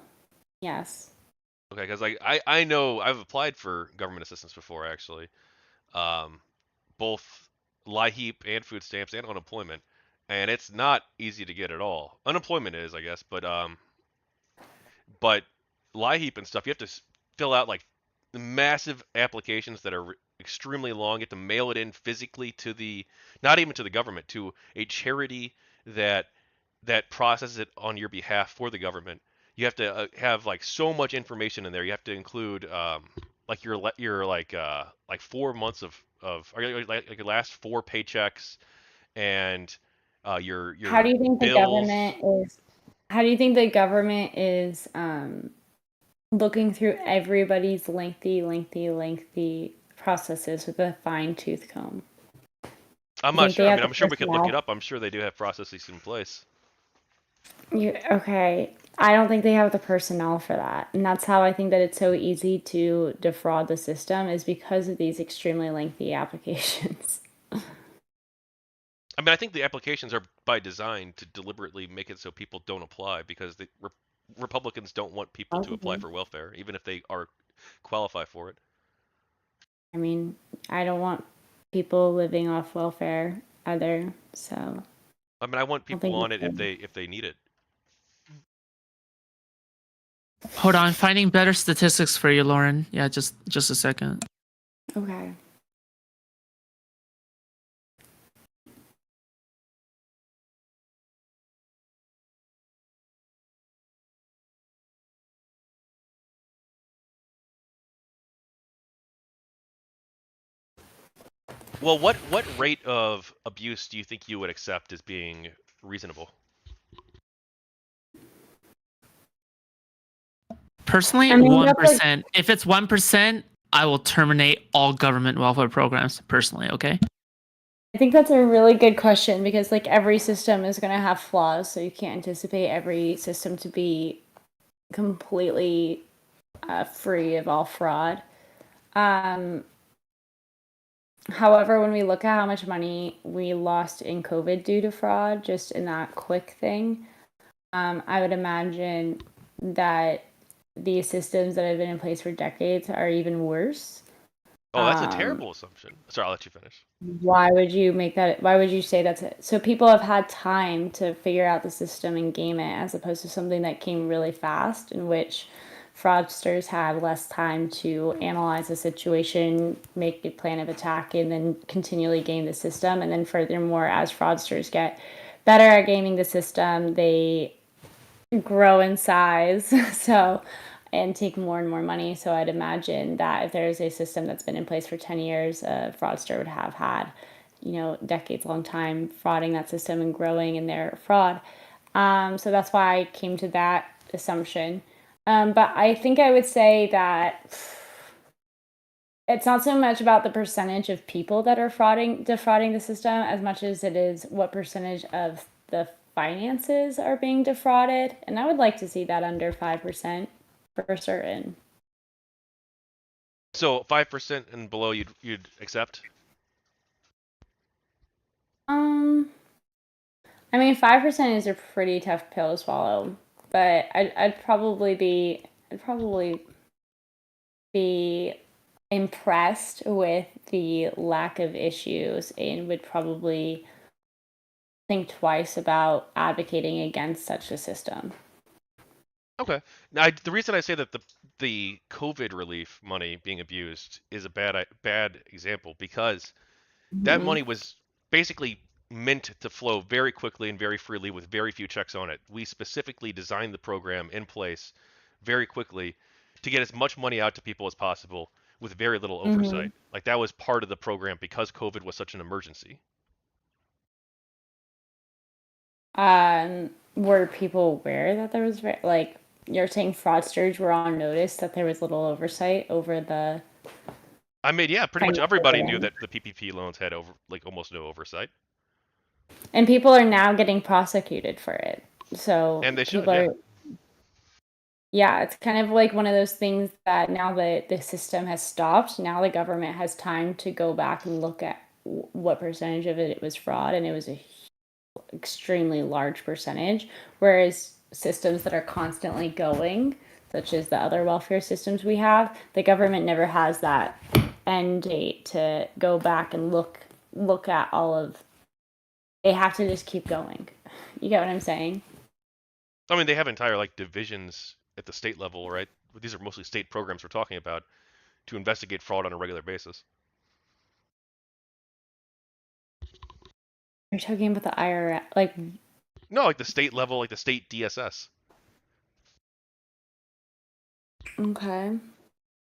Yes.
Okay, because like I know I've applied for government assistance before actually, both LIHEAP and food stamps and unemployment, and it's not easy to get at all. Unemployment is, I guess, but LIHEAP and stuff, you have to fill out like massive applications that are extremely long. You have to mail it in physically to the, not even to the government, to a charity that processes it on your behalf for the government. You have to have like so much information in there. You have to include like your like 4 months or like your last four paychecks and
How do
your
you think the
bills.
government is? How do you think the government is looking through everybody's lengthy processes with a fine-tooth comb?
I'm
You
not
think
sure.
they
I
have
mean,
the
I'm sure we could look it
personnel?
up. I'm sure they do have processes in place.
Okay. I don't think they have the personnel for that. And that's how I think that it's so easy to defraud the system is because of these extremely lengthy applications.
I mean, I think the applications are by design to deliberately make it so people don't apply because the Republicans don't want people to apply
Probably.
for welfare, even if they are qualify for it.
I mean, I don't want people living off welfare either, so
I mean, I want
I don't
people
think
on
it's
it
good.
if they need it.
Hold on, finding better statistics for you, Lauren. Yeah, just a second.
Okay.
Well, what rate of abuse do you think you would accept as being reasonable?
Personally,
I mean, that's like
1%. If it's 1%, I will terminate all government welfare programs. Personally, okay.
I think that's a really good question because like every system is going to have flaws, so you can't anticipate every system to be completely free of all fraud. However, when we look at how much money we lost in COVID due to fraud, just in that quick thing, I would imagine that these systems that have been in place for decades are even worse.
Oh, that's a
Um,
terrible assumption. Sorry, I'll let you finish.
why would you make that? Why would you say that's it? So people have had time to figure out the system and game it, as opposed to something that came really fast, in which fraudsters had less time to analyze the situation, make a plan of attack, and then continually game the system. And then furthermore, as fraudsters get better at gaming the system, they grow in size. So and take more and more money. So I'd imagine that if there's a system that's been in place for 10 years, a fraudster would have had, decades long time frauding that system and growing in their fraud. So that's why I came to that assumption. But I think I would say that it's not so much about the percentage of people that are defrauding the system as much as it is what percentage of the finances are being defrauded. And I would like to see that under 5% for certain.
So 5% and below, you'd accept?
I mean, 5% is a pretty tough pill to swallow, but I'd probably be impressed with the lack of issues and would probably think twice about advocating against such a system.
Okay. Now, the reason I say that the COVID relief money being abused is a bad example because that
Mm-hmm.
money was basically meant to flow very quickly and very freely with very few checks on it. We specifically designed the program in place very quickly to get as much money out to people as possible with very little
Mm-hmm.
oversight. Like that was part of the program because COVID was such an emergency.
Were people aware that there was like you're saying fraudsters were on notice that there was little oversight over the
I mean, yeah, pretty much
financial
everybody knew
gain?
that the PPP loans had almost no oversight,
And people are now getting prosecuted for it. So
and they should,
people
yeah.
are Yeah, it's kind of like one of those things that now that the system has stopped, now the government has time to go back and look at what percentage of it was fraud, and it was a extremely large percentage. Whereas systems that are constantly going, such as the other welfare systems we have, the government never has that end date to go back and look at all of. They have to just keep going. You get what I'm saying?
I mean, they have entire like divisions at the state level, right? These are mostly state programs we're talking about to investigate fraud on a regular basis.
You're talking about the IRS, like
No, like the state level, like the state DSS.
okay.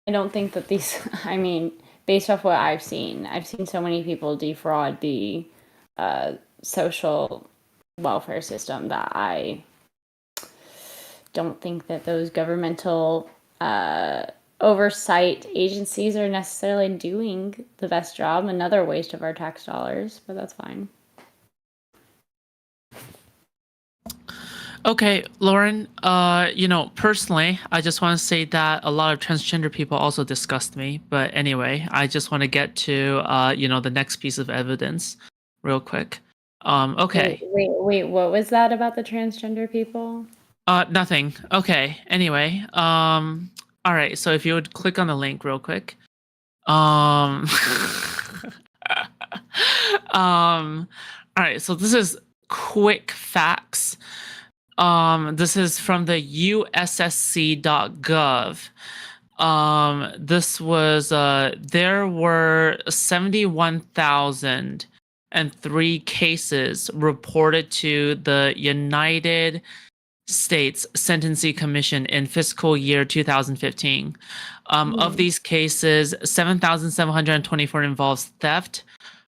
I don't think that these. I mean, based off what I've seen so many people defraud the social welfare system that I don't think that those governmental oversight agencies are necessarily doing the best job. Another waste of our tax dollars, but that's fine.
Okay, Lauren, personally, I just want to say that a lot of transgender people also disgust me. But anyway, I just want to get to, the next piece of evidence real quick. Okay.
Wait, what was that about the transgender people?
Nothing. Okay, anyway, all right, so if you would click on the link real quick. All right, so this is quick facts. This is from the ussc.gov. This was there were 71,003 cases reported to the United States Sentencing Commission in fiscal year 2015. Of these cases, 7,724 involves theft,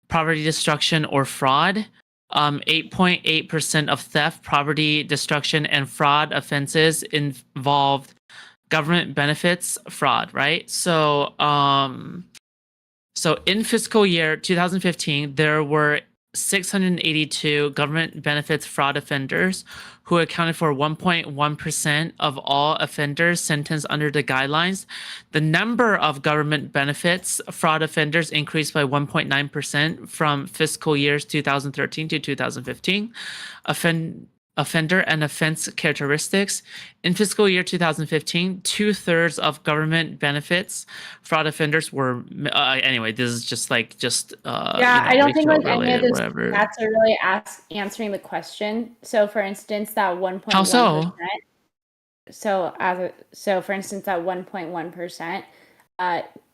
property destruction, or fraud. 8.8% of theft, property destruction, and fraud offenses involved government benefits fraud, right? So in fiscal year 2015, there were 682 government benefits fraud offenders who accounted for 1.1% of all offenders sentenced under the guidelines. The number of government benefits fraud offenders increased by 1.9% from fiscal years 2013 to 2015. Offender and offense characteristics. In fiscal year 2015, 2/3 of government benefits fraud offenders were. Anyway, this is just
I don't think like any of those
whatever.
stats are really answering the question. So, for instance, that 1.1%.
How so?
For instance, that 1.1%.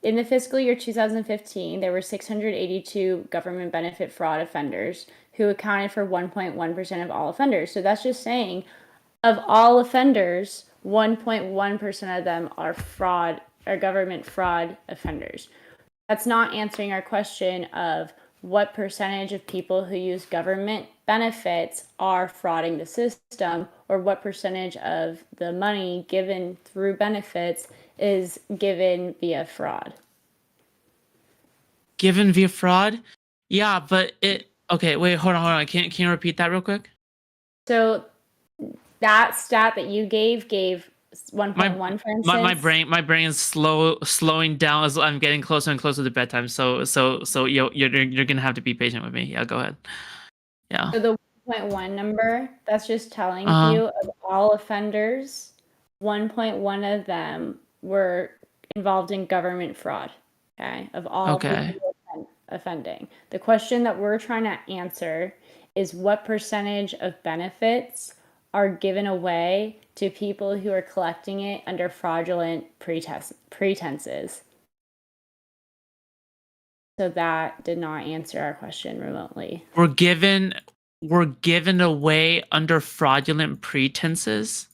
In the fiscal year 2015, there were 682 government benefit fraud offenders who accounted for 1.1% of all offenders. So that's just saying, of all offenders, 1.1% of them are government fraud offenders. That's not answering our question of what percentage of people who use government benefits are frauding the system, or what percentage of the money given through benefits is given via fraud.
Given via fraud? Yeah, but okay, wait, hold on. Can you repeat that real quick?
So that stat that you gave 1.1, for instance.
My brain is slowing down as I'm getting closer and closer to bedtime. So you're gonna have to be patient with me. Yeah, go ahead. Yeah.
So the 1.1 number, that's just telling you of all offenders, 1.1 of them were involved in government fraud. Okay, of all people offending. The question that we're trying to answer is what percentage of benefits are given away to people who are collecting it under fraudulent pretenses. So that did not answer our question remotely.
We're given away under fraudulent pretenses?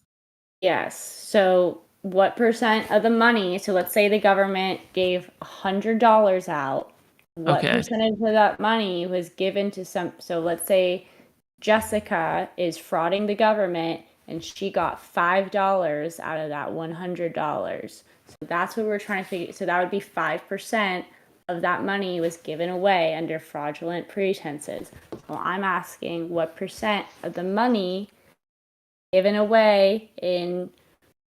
Yes. So what percent of the money, so let's say the government gave $100 out, what percentage of that money was given to so let's say Jessica is frauding the government and she got $5 out of that $100. So that's what we're trying to figure. So that would be 5% of that money was given away under fraudulent pretenses. So I'm asking what percent of the money given away in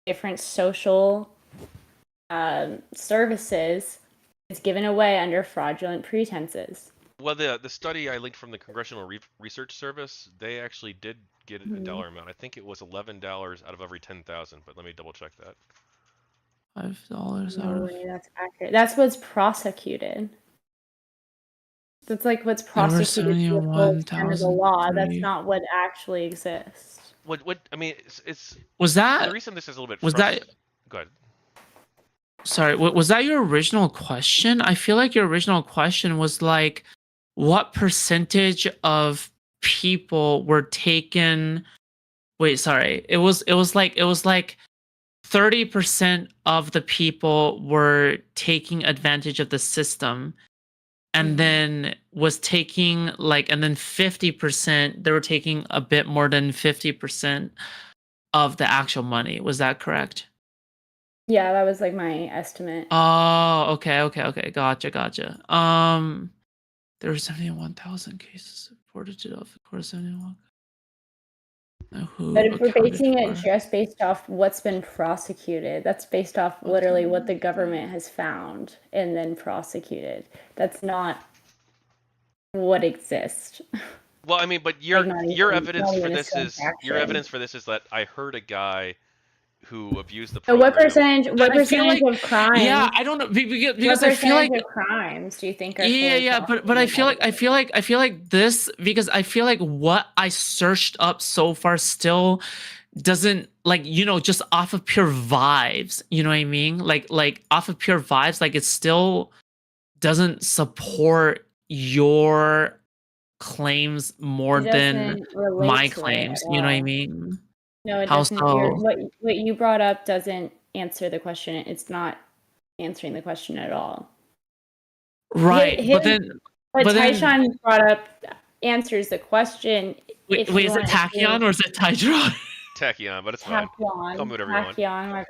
different social services is given away under fraudulent pretenses.
Well, the study I linked from the Congressional Research Service, they actually did get a dollar amount. I think it was $11 out of every 10,000, but let me double check that.
$5 out
No
of.
way that's accurate. That's what's prosecuted. That's like what's
There were
prosecuted to the full extent of the law. That's
71,003.
not what actually exists.
What I mean, it's
Was that?
the reason this is a little bit
Was that?
Go ahead.
Sorry, was that your original question? I feel like your original question was like, what percentage of people were taken? Wait, sorry. It was like 30% of the people were taking advantage of the system, and then was taking and then 50% they were taking a bit more than 50% of the actual money. Was that correct?
Yeah, that was like my estimate.
Oh, okay. Gotcha. There were 71,000 cases reported of course 71.
But if we're basing it just based off what's been prosecuted, that's based off literally what the government has found and then prosecuted. That's not what exists.
Well, I mean, but your evidence for this is that I heard a guy who abused the
So
program.
what percentage of crimes?
Yeah, I don't know because
what
I feel like
of crimes do you think are
but I feel like this, because I feel like what I searched up so far still doesn't, just off of pure vibes, you know what I mean? Like off of pure vibes, like it still doesn't support your claims more than my claims, you know what I mean?
No, it
How
doesn't.
so?
What you brought up doesn't answer the question. It's not answering the question at all.
Right, but
Tyshawn brought up answers the question.
Wait, is it Tachyon or is it Tydron?
Tachyon, but it's fine. Call me whatever you want.
Tachyon, my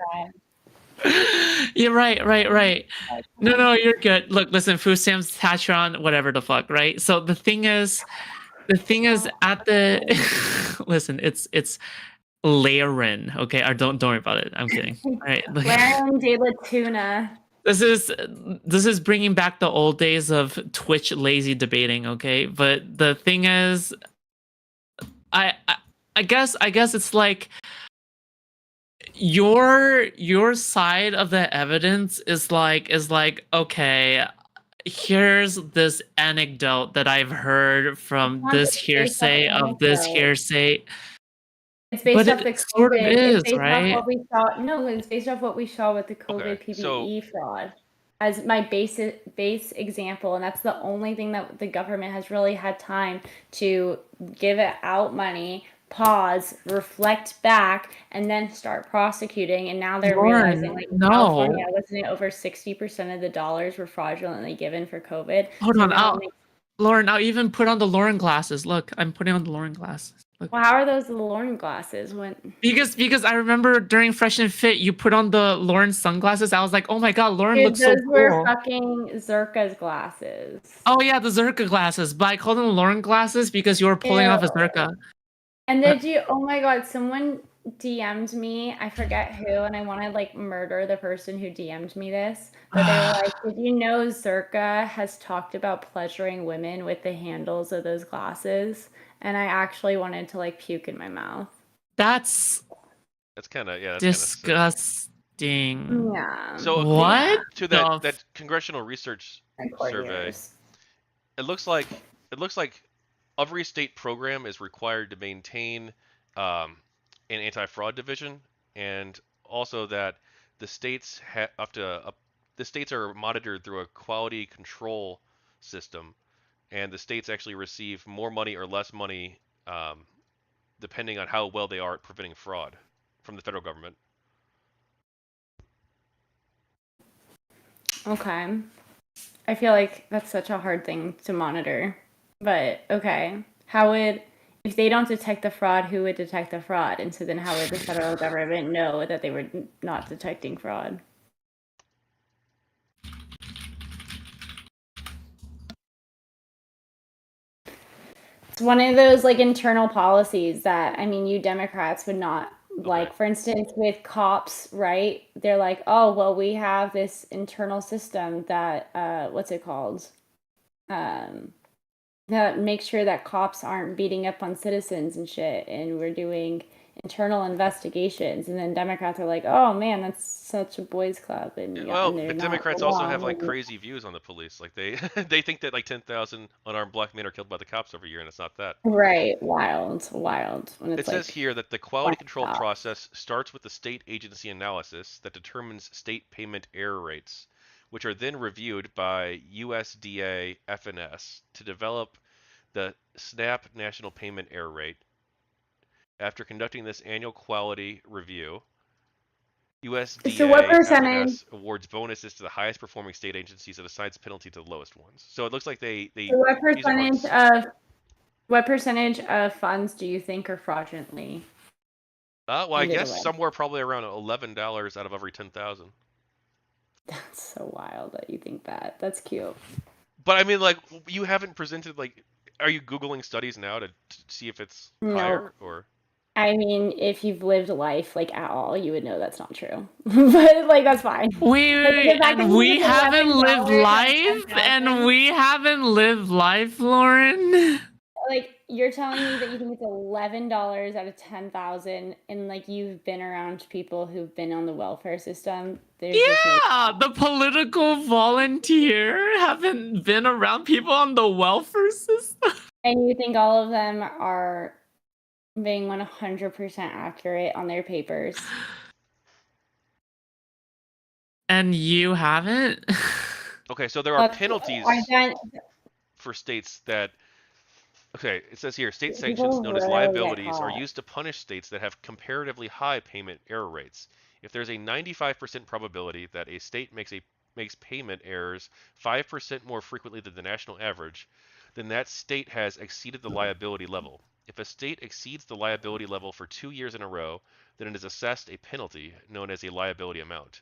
bad.
Yeah, right. No, you're good. Look, listen, Food Stamps, Tachyon, whatever the fuck, right? So the thing is at the listen, it's Laren, okay? Or don't worry about it. I'm kidding. All right.
Laren de la Tuna.
This is bringing back the old days of Twitch lazy debating, okay? But the thing is, I guess it's like your side of the evidence is like okay, here's this anecdote that I've heard from this hearsay of this hearsay.
It's based off the COVID.
Sort of is,
it's based
right?
off what we saw. No, it's based off what we saw with the COVID PPE fraud as my base example, and that's the only thing that the government has really had time to give it out money, pause, reflect back, and then start prosecuting. And now they're realizing, like, California, wasn't it over 60% of the dollars were fraudulently given for COVID?
Hold on, Lauren, I'll even put on the Lauren glasses. Look, I'm putting on the Lauren glasses. Look.
Well, how are those the Lauren glasses?
Because I remember during Fresh and Fit, you put on the Lauren sunglasses. I was like, oh my god, Lauren looks so cool.
Those were fucking Zerka's glasses.
Oh yeah, the Zerka glasses. But I called them Lauren glasses because you were pulling off a Zerka.
And then oh my god, someone DM'd me, I forget who, and I want to like murder the person who DM'd me this. But they were like, did you know Zerka has talked about pleasuring women with the handles of those glasses? And I actually wanted to like puke in my mouth.
That's
kind of
disgusting.
Yeah.
So
what
to that Congressional Research Survey, it looks like every state program is required to maintain an anti-fraud division, and also that the states the states are monitored through a quality control system, and the states actually receive more money or less money depending on how well they are at preventing fraud from the federal government.
Okay. I feel like that's such a hard thing to monitor. But okay. If they don't detect the fraud, who would detect the fraud? And so then how would the federal government know that they were not detecting fraud? It's one of those like internal policies that, I mean, you Democrats would not like for instance with cops, right? They're like, oh well, we have this internal system that what's it called? That makes sure that cops aren't beating up on citizens and shit, and we're doing internal investigations. And then Democrats are like, oh man, that's such a boys club, and
Well,
and
the
they're not
Democrats also have
wrong.
like crazy views on the police. Like they they think that like 10,000 unarmed black men are killed by the cops every year, and it's not that.
Right, wild. When
It
it's
says
like,
here that the quality control
wow.
process starts with the state agency analysis that determines state payment error rates, which are then reviewed by USDA FNS to develop the SNAP National Payment Error Rate. After conducting this annual quality review,
So what
USDA
percentage?
FNS awards bonuses to the highest performing state agencies and assigns penalty to the lowest ones. So it looks like they
So
use it on.
what percentage of funds do you think are fraudulently
Well, I
handed
guess
away?
somewhere probably around $11 out of every 10,000.
That's so wild that you think that. That's cute.
But I mean, like, you haven't presented like, are you Googling studies now to see if it's
No,
higher or?
I mean, if you've lived life like at all, you would know that's not true. But like that's fine. Like the fact that
And
you
we
think
haven't lived
$11 out of
life, and
10,000,
we haven't lived life, Lauren.
like you're telling me that you think it's $11 out of 10,000, and like you've been around people who've been on the welfare system. There's just no.
Yeah, the political volunteer haven't been around people on the welfare system.
And you think all of them are being 100% accurate on their papers?
And you haven't?
Okay, so there are
Look,
penalties
I've done.
for states that. Okay, it says here, state sanctions
People
known as
rarely get
liabilities are
caught.
used to punish states that have comparatively high payment error rates. If there's a 95% probability that a state makes payment errors 5% more frequently than the national average, then that state has exceeded the liability level. If a state exceeds the liability level for 2 years in a row, then it is assessed a penalty known as a liability amount.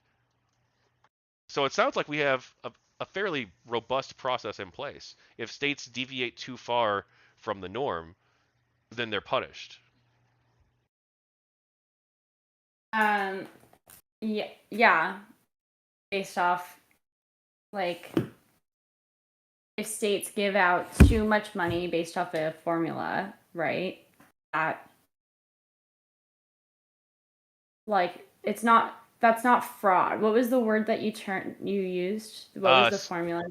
So it sounds like we have a fairly robust process in place. If states deviate too far from the norm, then they're punished.
Yeah, based off like if states give out too much money based off a formula, right? That like that's not fraud. What was the word that you used? What was the formula?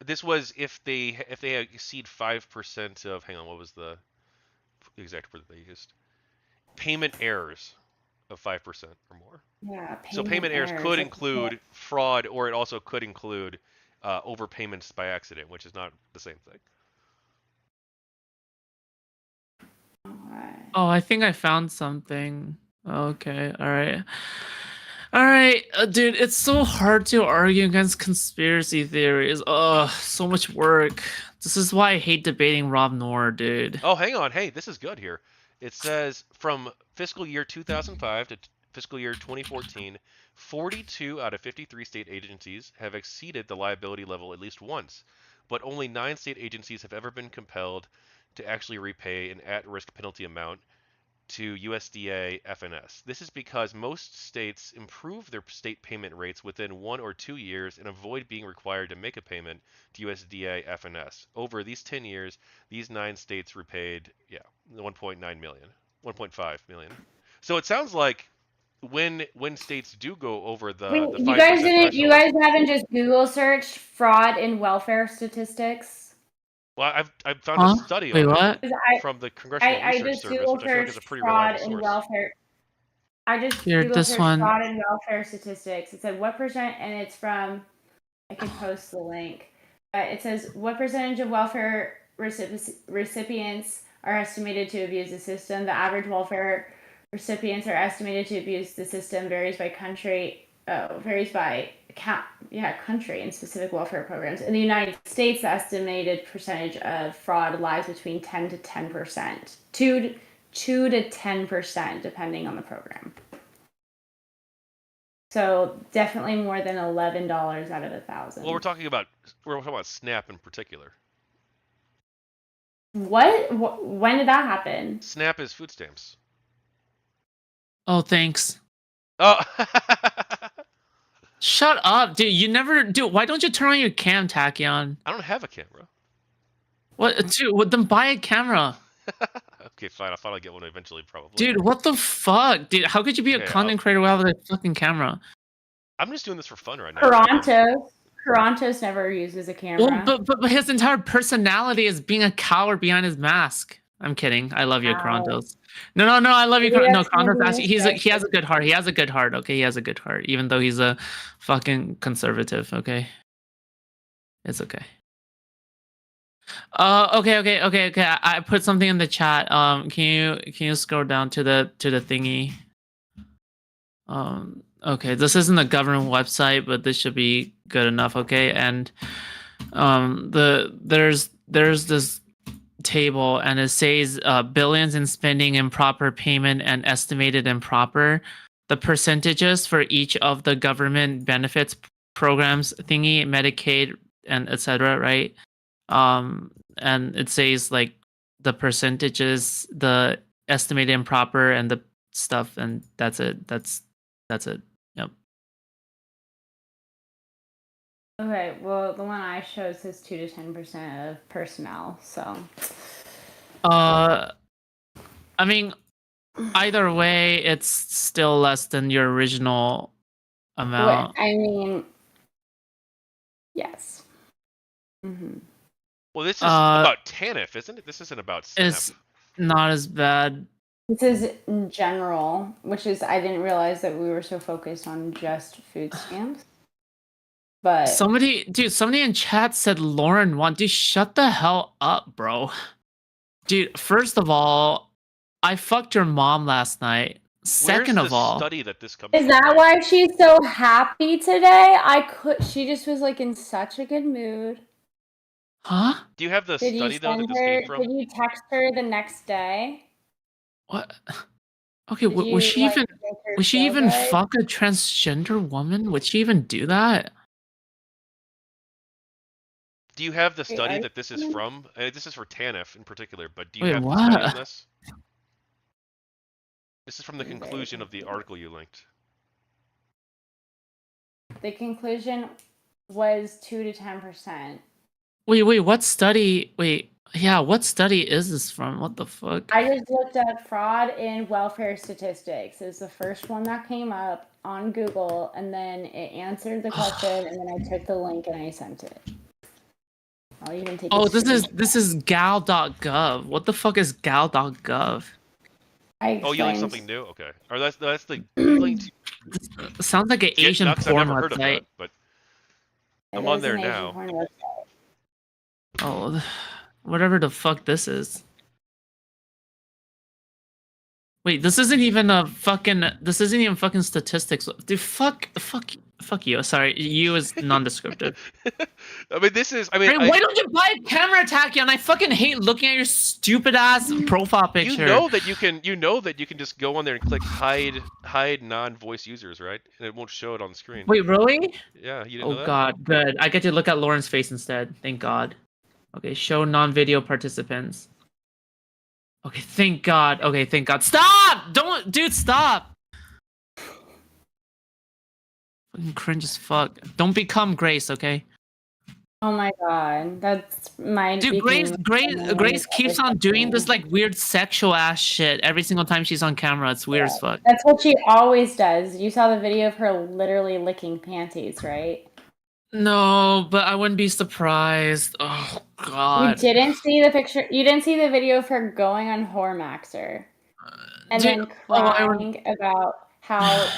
This was if they exceed 5% of, hang on, what was the exact word that they used? Payment errors of 5% or more.
Yeah,
So payment errors could include fraud, or it also could include overpayments by accident, which is not the same thing.
Oh, I think I found something. Okay, all right. All right, dude, it's so hard to argue against conspiracy theories. Ugh, so much work. This is why I hate debating Rob Noor, dude.
Oh, hang on. Hey, this is good here. It says from fiscal year 2005 to fiscal year 2014, 42 out of 53 state agencies have exceeded the liability level at least once, but only 9 state agencies have ever been compelled to actually repay an at-risk penalty amount to USDA FNS. This is because most states improve their state payment rates within 1 or 2 years and avoid being required to make a payment to USDA FNS. Over these 10 years, these 9 states repaid, 1.9 million, 1.5 million. So it sounds like when states do go over the 5% threshold.
You guys haven't just Google searched fraud in welfare statistics?
Well, I've found a study
Wait,
on
what?
it from the Congressional Research
just
Service,
Google
which I feel like is a
searched
pretty
fraud
reliable
in
source.
welfare. I just
Here,
Google
this
searched
one.
fraud in welfare statistics. It said what percent, and it's from. I could post the link. It says what percentage of welfare recipients are estimated to abuse the system. The average welfare recipients are estimated to abuse the system varies by country. Varies by country and specific welfare programs. In the United States, the estimated percentage of fraud lies between 10 to 10%, 2 to 10%, depending on the program. So definitely more than $11 out of 1,000.
Well, we're talking about SNAP in particular.
What? When did that happen?
SNAP is food stamps.
Oh, thanks.
Oh.
Shut up, dude. You never do. Why don't you turn on your cam, Tachyon?
I don't have a camera.
What, dude? Then buy a camera.
Okay, fine. I'll finally get one eventually, probably.
Dude, what the fuck, dude? How could you be a content creator without a fucking camera?
I'm just doing this for fun right now.
Carantos never uses a camera.
Well, but his entire personality is being a coward behind his mask. I'm kidding. I love you, Carantos. No, I love you. No, Carantos. He has a good heart. He has a good heart. Okay, he has a good heart, even though he's a fucking conservative. Okay, it's okay. Okay. I put something in the chat. Can you scroll down to the thingy? Okay, this isn't a government website, but this should be good enough. Okay, and there's this table, and it says billions in spending, improper payment, and estimated improper. The percentages for each of the government benefits programs thingy, Medicaid, and etc. Right? And it says like the percentages, the estimated improper, and the stuff, and that's it. That's it. Yep.
Okay, well, the one I showed says 2 to 10% of personnel, so.
I mean, either way, it's still less than your original amount.
I mean, yes. Mm-hmm.
Well, this is about TANF, isn't it? This isn't about SNAP.
It's not as bad.
This is in general, which is, I didn't realize that we were so focused on just food stamps. But
somebody in chat said Lauren want to shut the hell up, bro. Dude, first of all, I fucked your mom last night. Second of all,
study that this comes
is that why she's so happy today? She just was like in such a good mood.
Huh?
Do you have the study though that this came from?
Did you text her the next day?
What? Okay, was she even fuck a transgender woman? Would she even do that?
Do you have the study that this is from? This is for TANF in particular, but do you have
what?
the study on this? This is from the conclusion of the article you linked.
The conclusion was 2 to 10%.
Wait, what study? Yeah, what study is this from? What the fuck?
I just looked up fraud in welfare statistics. It's the first one that came up on Google, and then it answered the question, and then I took the link and I sent it. I'll even take
this is gal.gov. What the fuck is gal.gov?
Oh, you like something new? Okay. Or that's the link.
Sounds like an Asian porn website.
But I'm on there now.
Oh, whatever the fuck this is. Wait, this isn't even fucking statistics. Dude, fuck you. Sorry, you is non-descriptive.
Why
don't you buy a camera, Tachyon? I fucking hate looking at your stupid ass profile picture.
You know that you can just go on there and click hide non-voice users, right? And it won't show it on the screen.
Wait, really?
Yeah, you didn't know that?
Oh god, good. I get to look at Lauren's face instead. Thank God. Okay, show non-video participants. Okay, thank God. Stop! Dude, stop! Fucking cringe as fuck. Don't become Grace, okay?
Oh my god, that's my.
Dude, Grace keeps on doing this like weird sexual ass shit every single time she's on camera. It's weird as fuck.
That's what she always does. You saw the video of her literally licking panties, right?
No, but I wouldn't be surprised. Oh god.
You didn't see the picture. You didn't see the video of her going on Whoremaxer and then crying about how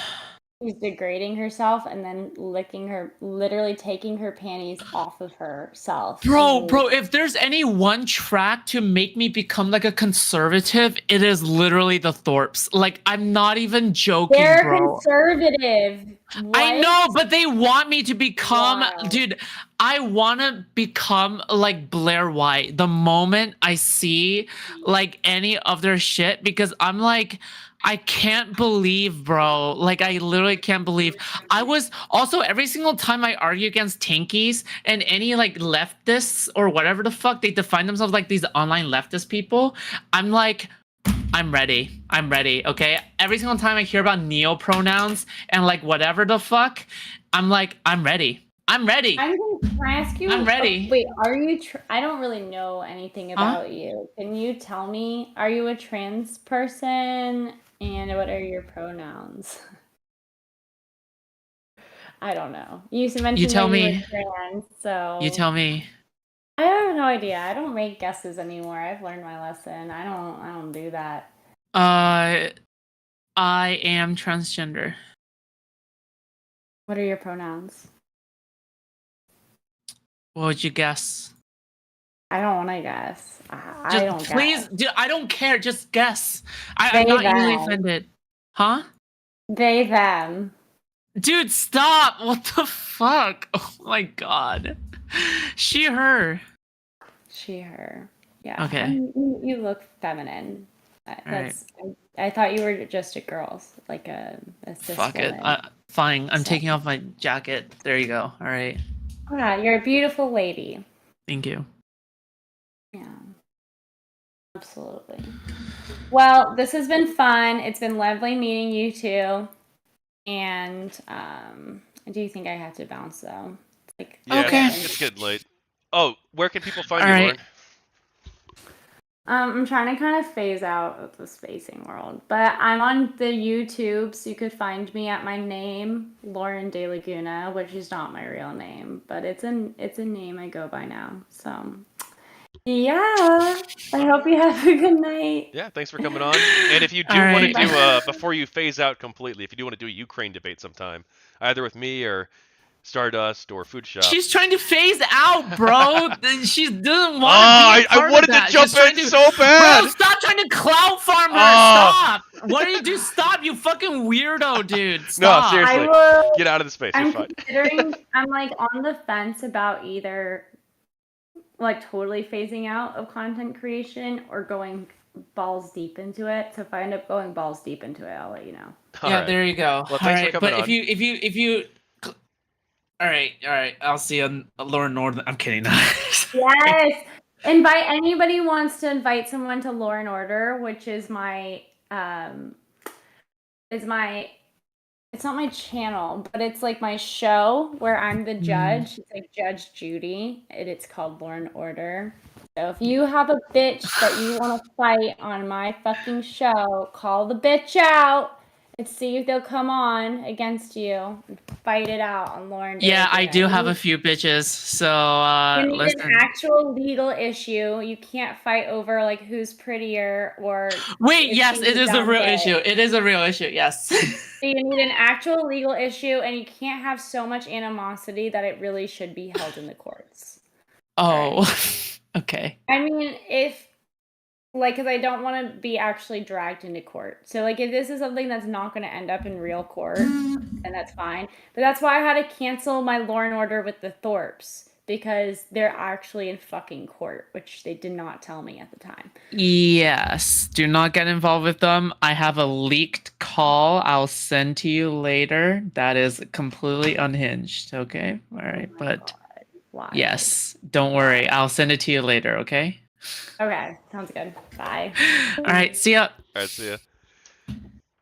she's degrading herself and then literally taking her panties off of herself.
Bro, if there's any one track to make me become like a conservative, it is literally the Thorpes. Like, I'm not even joking,
They're
bro.
Conservative. What?
I know, but they want me to become, dude, I want to become like Blair White the moment I see like any of their shit, because I'm like, I can't believe, bro. Like, I literally can't believe. I was also, every single time I argue against tankies and any like leftists or whatever the fuck they define themselves, like these online leftist people, I'm like, I'm ready. I'm ready. Okay. Every single time I hear about neo pronouns and like whatever the fuck, I'm like, I'm ready. I'm ready.
Can I ask you?
I'm ready.
Wait, are you? I don't really know anything
Huh?
about you. Can you tell me? Are you a trans person? And what are your pronouns? I don't know. You mentioned
tell
that you
me.
were trans, so
You tell me.
I have no idea. I don't make guesses anymore. I've learned my lesson. I don't do that.
I am transgender.
What are your pronouns?
What would you guess?
I don't want to guess. I
Just
don't
please,
guess.
dude, I don't care. Just guess. I'm
They,
not easily
them.
offended. Huh?
They, them.
Dude, stop! What the fuck? Oh my god. She, her.
She, her. Yeah.
Okay.
I mean, you look feminine. That's. I thought you were just a girl, like a cis
Fuck
woman.
it. Fine. I'm
So-
taking off my jacket. There you go. All right.
Yeah, you're a beautiful lady.
Thank you.
Yeah. Absolutely. Well, this has been fun. It's been lovely meeting you two. And I do think I have to bounce though. Like,
Yeah,
Okay.
it's getting late. Oh, where can people find
All
you,
right.
Lauren?
I'm trying to kind of phase out of the spacing world, but I'm on the YouTube, so you could find me at my name, Lauren DeLaguna, which is not my real name, but it's a name I go by now. So, yeah, I hope you have a good night.
Yeah, thanks for coming on. And if you do
All
want to
right.
do, before you phase out completely, if you do want to do a Ukraine debate sometime, either with me or Stardust or Foodshops.
She's trying to phase out, bro. She doesn't want to be a
I
part
wanted
of that.
to jump
She's trying
in
to,
so bad.
Bro, stop trying to cloud farm her.
Oh.
Stop. What do you do? Stop, you fucking weirdo, dude. Stop.
No, seriously.
I will.
Get out of the space. You're
I'm
fine.
considering. I'm like on the fence about either like totally phasing out of content creation or going balls deep into it. So if I end up going balls deep into it, I'll let you know.
All
Yeah,
right.
there you go.
Well,
All
thanks for
right,
coming
but
on.
if you all right. I'll see you on Lower Northern. I'm kidding.
Yes. Invite anybody who wants to invite someone to Law and Order, which is my it's not my channel, but it's like my show where I'm the judge. It's like Judge Judy, and it's called Law and Order. So if you have a bitch that you want to fight on my fucking show, call the bitch out and see if they'll come on against you and fight it out on Lauren.
Yeah, I do have a few bitches. So
you need
listen.
an actual legal issue. You can't fight over like who's prettier or
Wait,
if
yes,
she's
it is a
dumb
real
bitch.
issue. It is a real issue. Yes.
So you need an actual legal issue, and you can't have so much animosity that it really should be held in the courts.
Oh. Okay.
I mean, if like, because I don't want to be actually dragged into court. So like, if this is something that's not going to end up in real court, then that's fine. But that's why I had to cancel my Law and Order with the Thorpes, because they're actually in fucking court, which they did not tell me at the time.
Yes. Do not get involved with them. I have a leaked call I'll send to you later. That is completely unhinged. Okay. All right. But
Why?
yes, don't worry. I'll send it to you later. Okay.
Okay. Sounds good. Bye.
All right. See ya.
All right, see ya.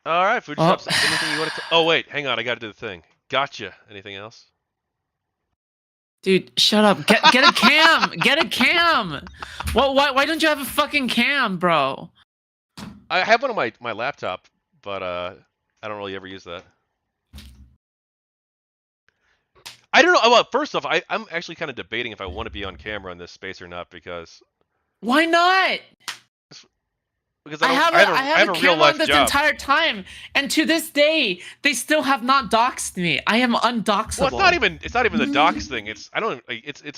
All right, Foodshops. Anything you want to? Oh wait, hang on. I got to do the thing. Gotcha. Anything else?
Dude, shut up. Get a cam. Get a cam. Why don't you have a fucking cam, bro?
I have one on my laptop, but I don't really ever use that. I don't know. Well, first off, I'm actually kind of debating if I want to be on camera in this space or not, because
Why not? I have a
real
camera
life
on this
job.
entire time, and to this day, they still have not doxed me. I am undoxable.
Well, it's not even the docs thing. It's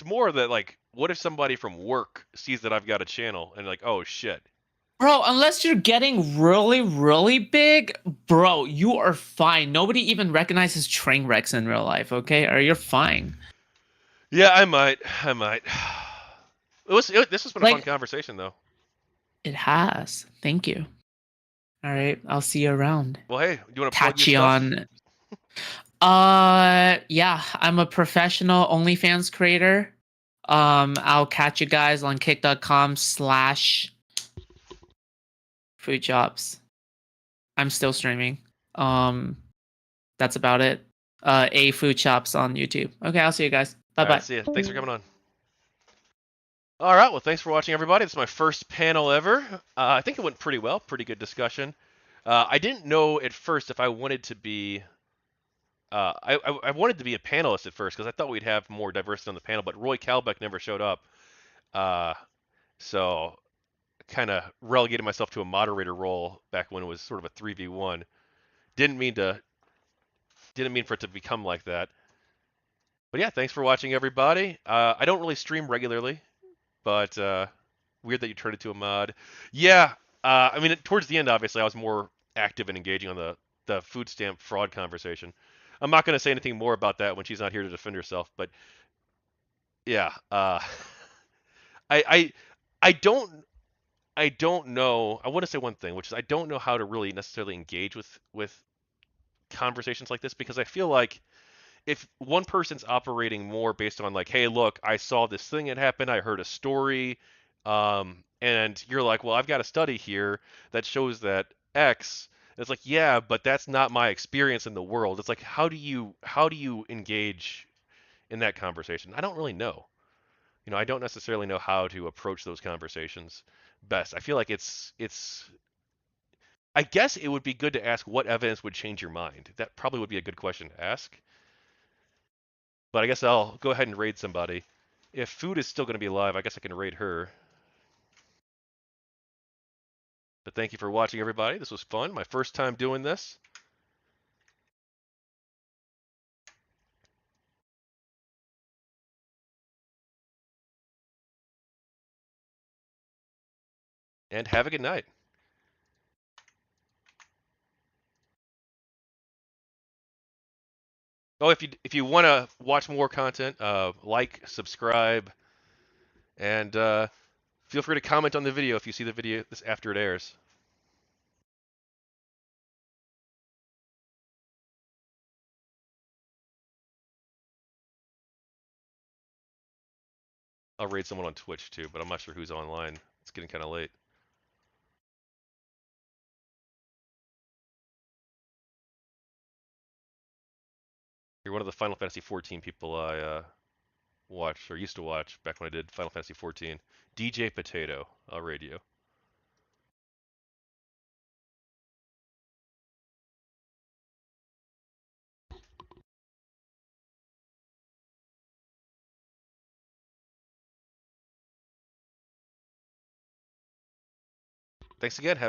more that, like, what if somebody from work sees that I've got a channel and like, oh shit.
Bro, unless you're getting really, really big, bro, you are fine. Nobody even recognizes train wrecks in real life, okay? Or you're fine.
Yeah, I might. This has been a fun conversation, though.
It has. Thank you. All right, I'll see you around.
Well, hey, do you want to plug your
Tachyon. Yeah, I'm a professional OnlyFans creator. I'll catch you guys on kick.com/. Foodshops. I'm still streaming. That's about it. A Foodshops on YouTube. Okay, I'll see you guys. Bye bye.
All right, see ya. Thanks for coming on. All right, well, thanks for watching, everybody. This is my first panel ever. I think it went pretty well. Pretty good discussion. I didn't know at first if I wanted to be. I wanted to be a panelist at first because I thought we'd have more diversity on the panel, but Roy Calbeck never showed up. So kind of relegated myself to a moderator role back when it was sort of a 3v1. Didn't mean for it to become like that. But yeah, thanks for watching, everybody. I don't really stream regularly, but weird that you turned it to a mod. Yeah, I mean, towards the end, obviously, I was more active and engaging on the food stamp fraud conversation. I'm not going to say anything more about that when she's not here to defend herself, but yeah, I I don't know. I want to say one thing, which is I don't know how to really necessarily engage with conversations like this because I feel like if one person's operating more based on like, hey, look, I saw this thing that happened, I heard a story, and you're like, well, I've got a study here that shows that X. It's like, yeah, but that's not my experience in the world. It's like, how do you engage in that conversation? I don't really know. I don't necessarily know how to approach those conversations best. I feel like it's I guess it would be good to ask what evidence would change your mind. That probably would be a good question to ask. But I guess I'll go ahead and raid somebody. If Food is still going to be alive, I guess I can raid her. But thank you for watching, everybody. This was fun. My first time doing this. And have a good night. Oh, if you want to watch more content, like, subscribe, and feel free to comment on the video if you see the video this after it airs. I'll raid someone on Twitch too, but I'm not sure who's online. It's getting kind of late. You're one of the Final Fantasy 14 people I watched or used to watch back when I did Final Fantasy 14. DJ Potato. I'll raid you. Thanks again. Have a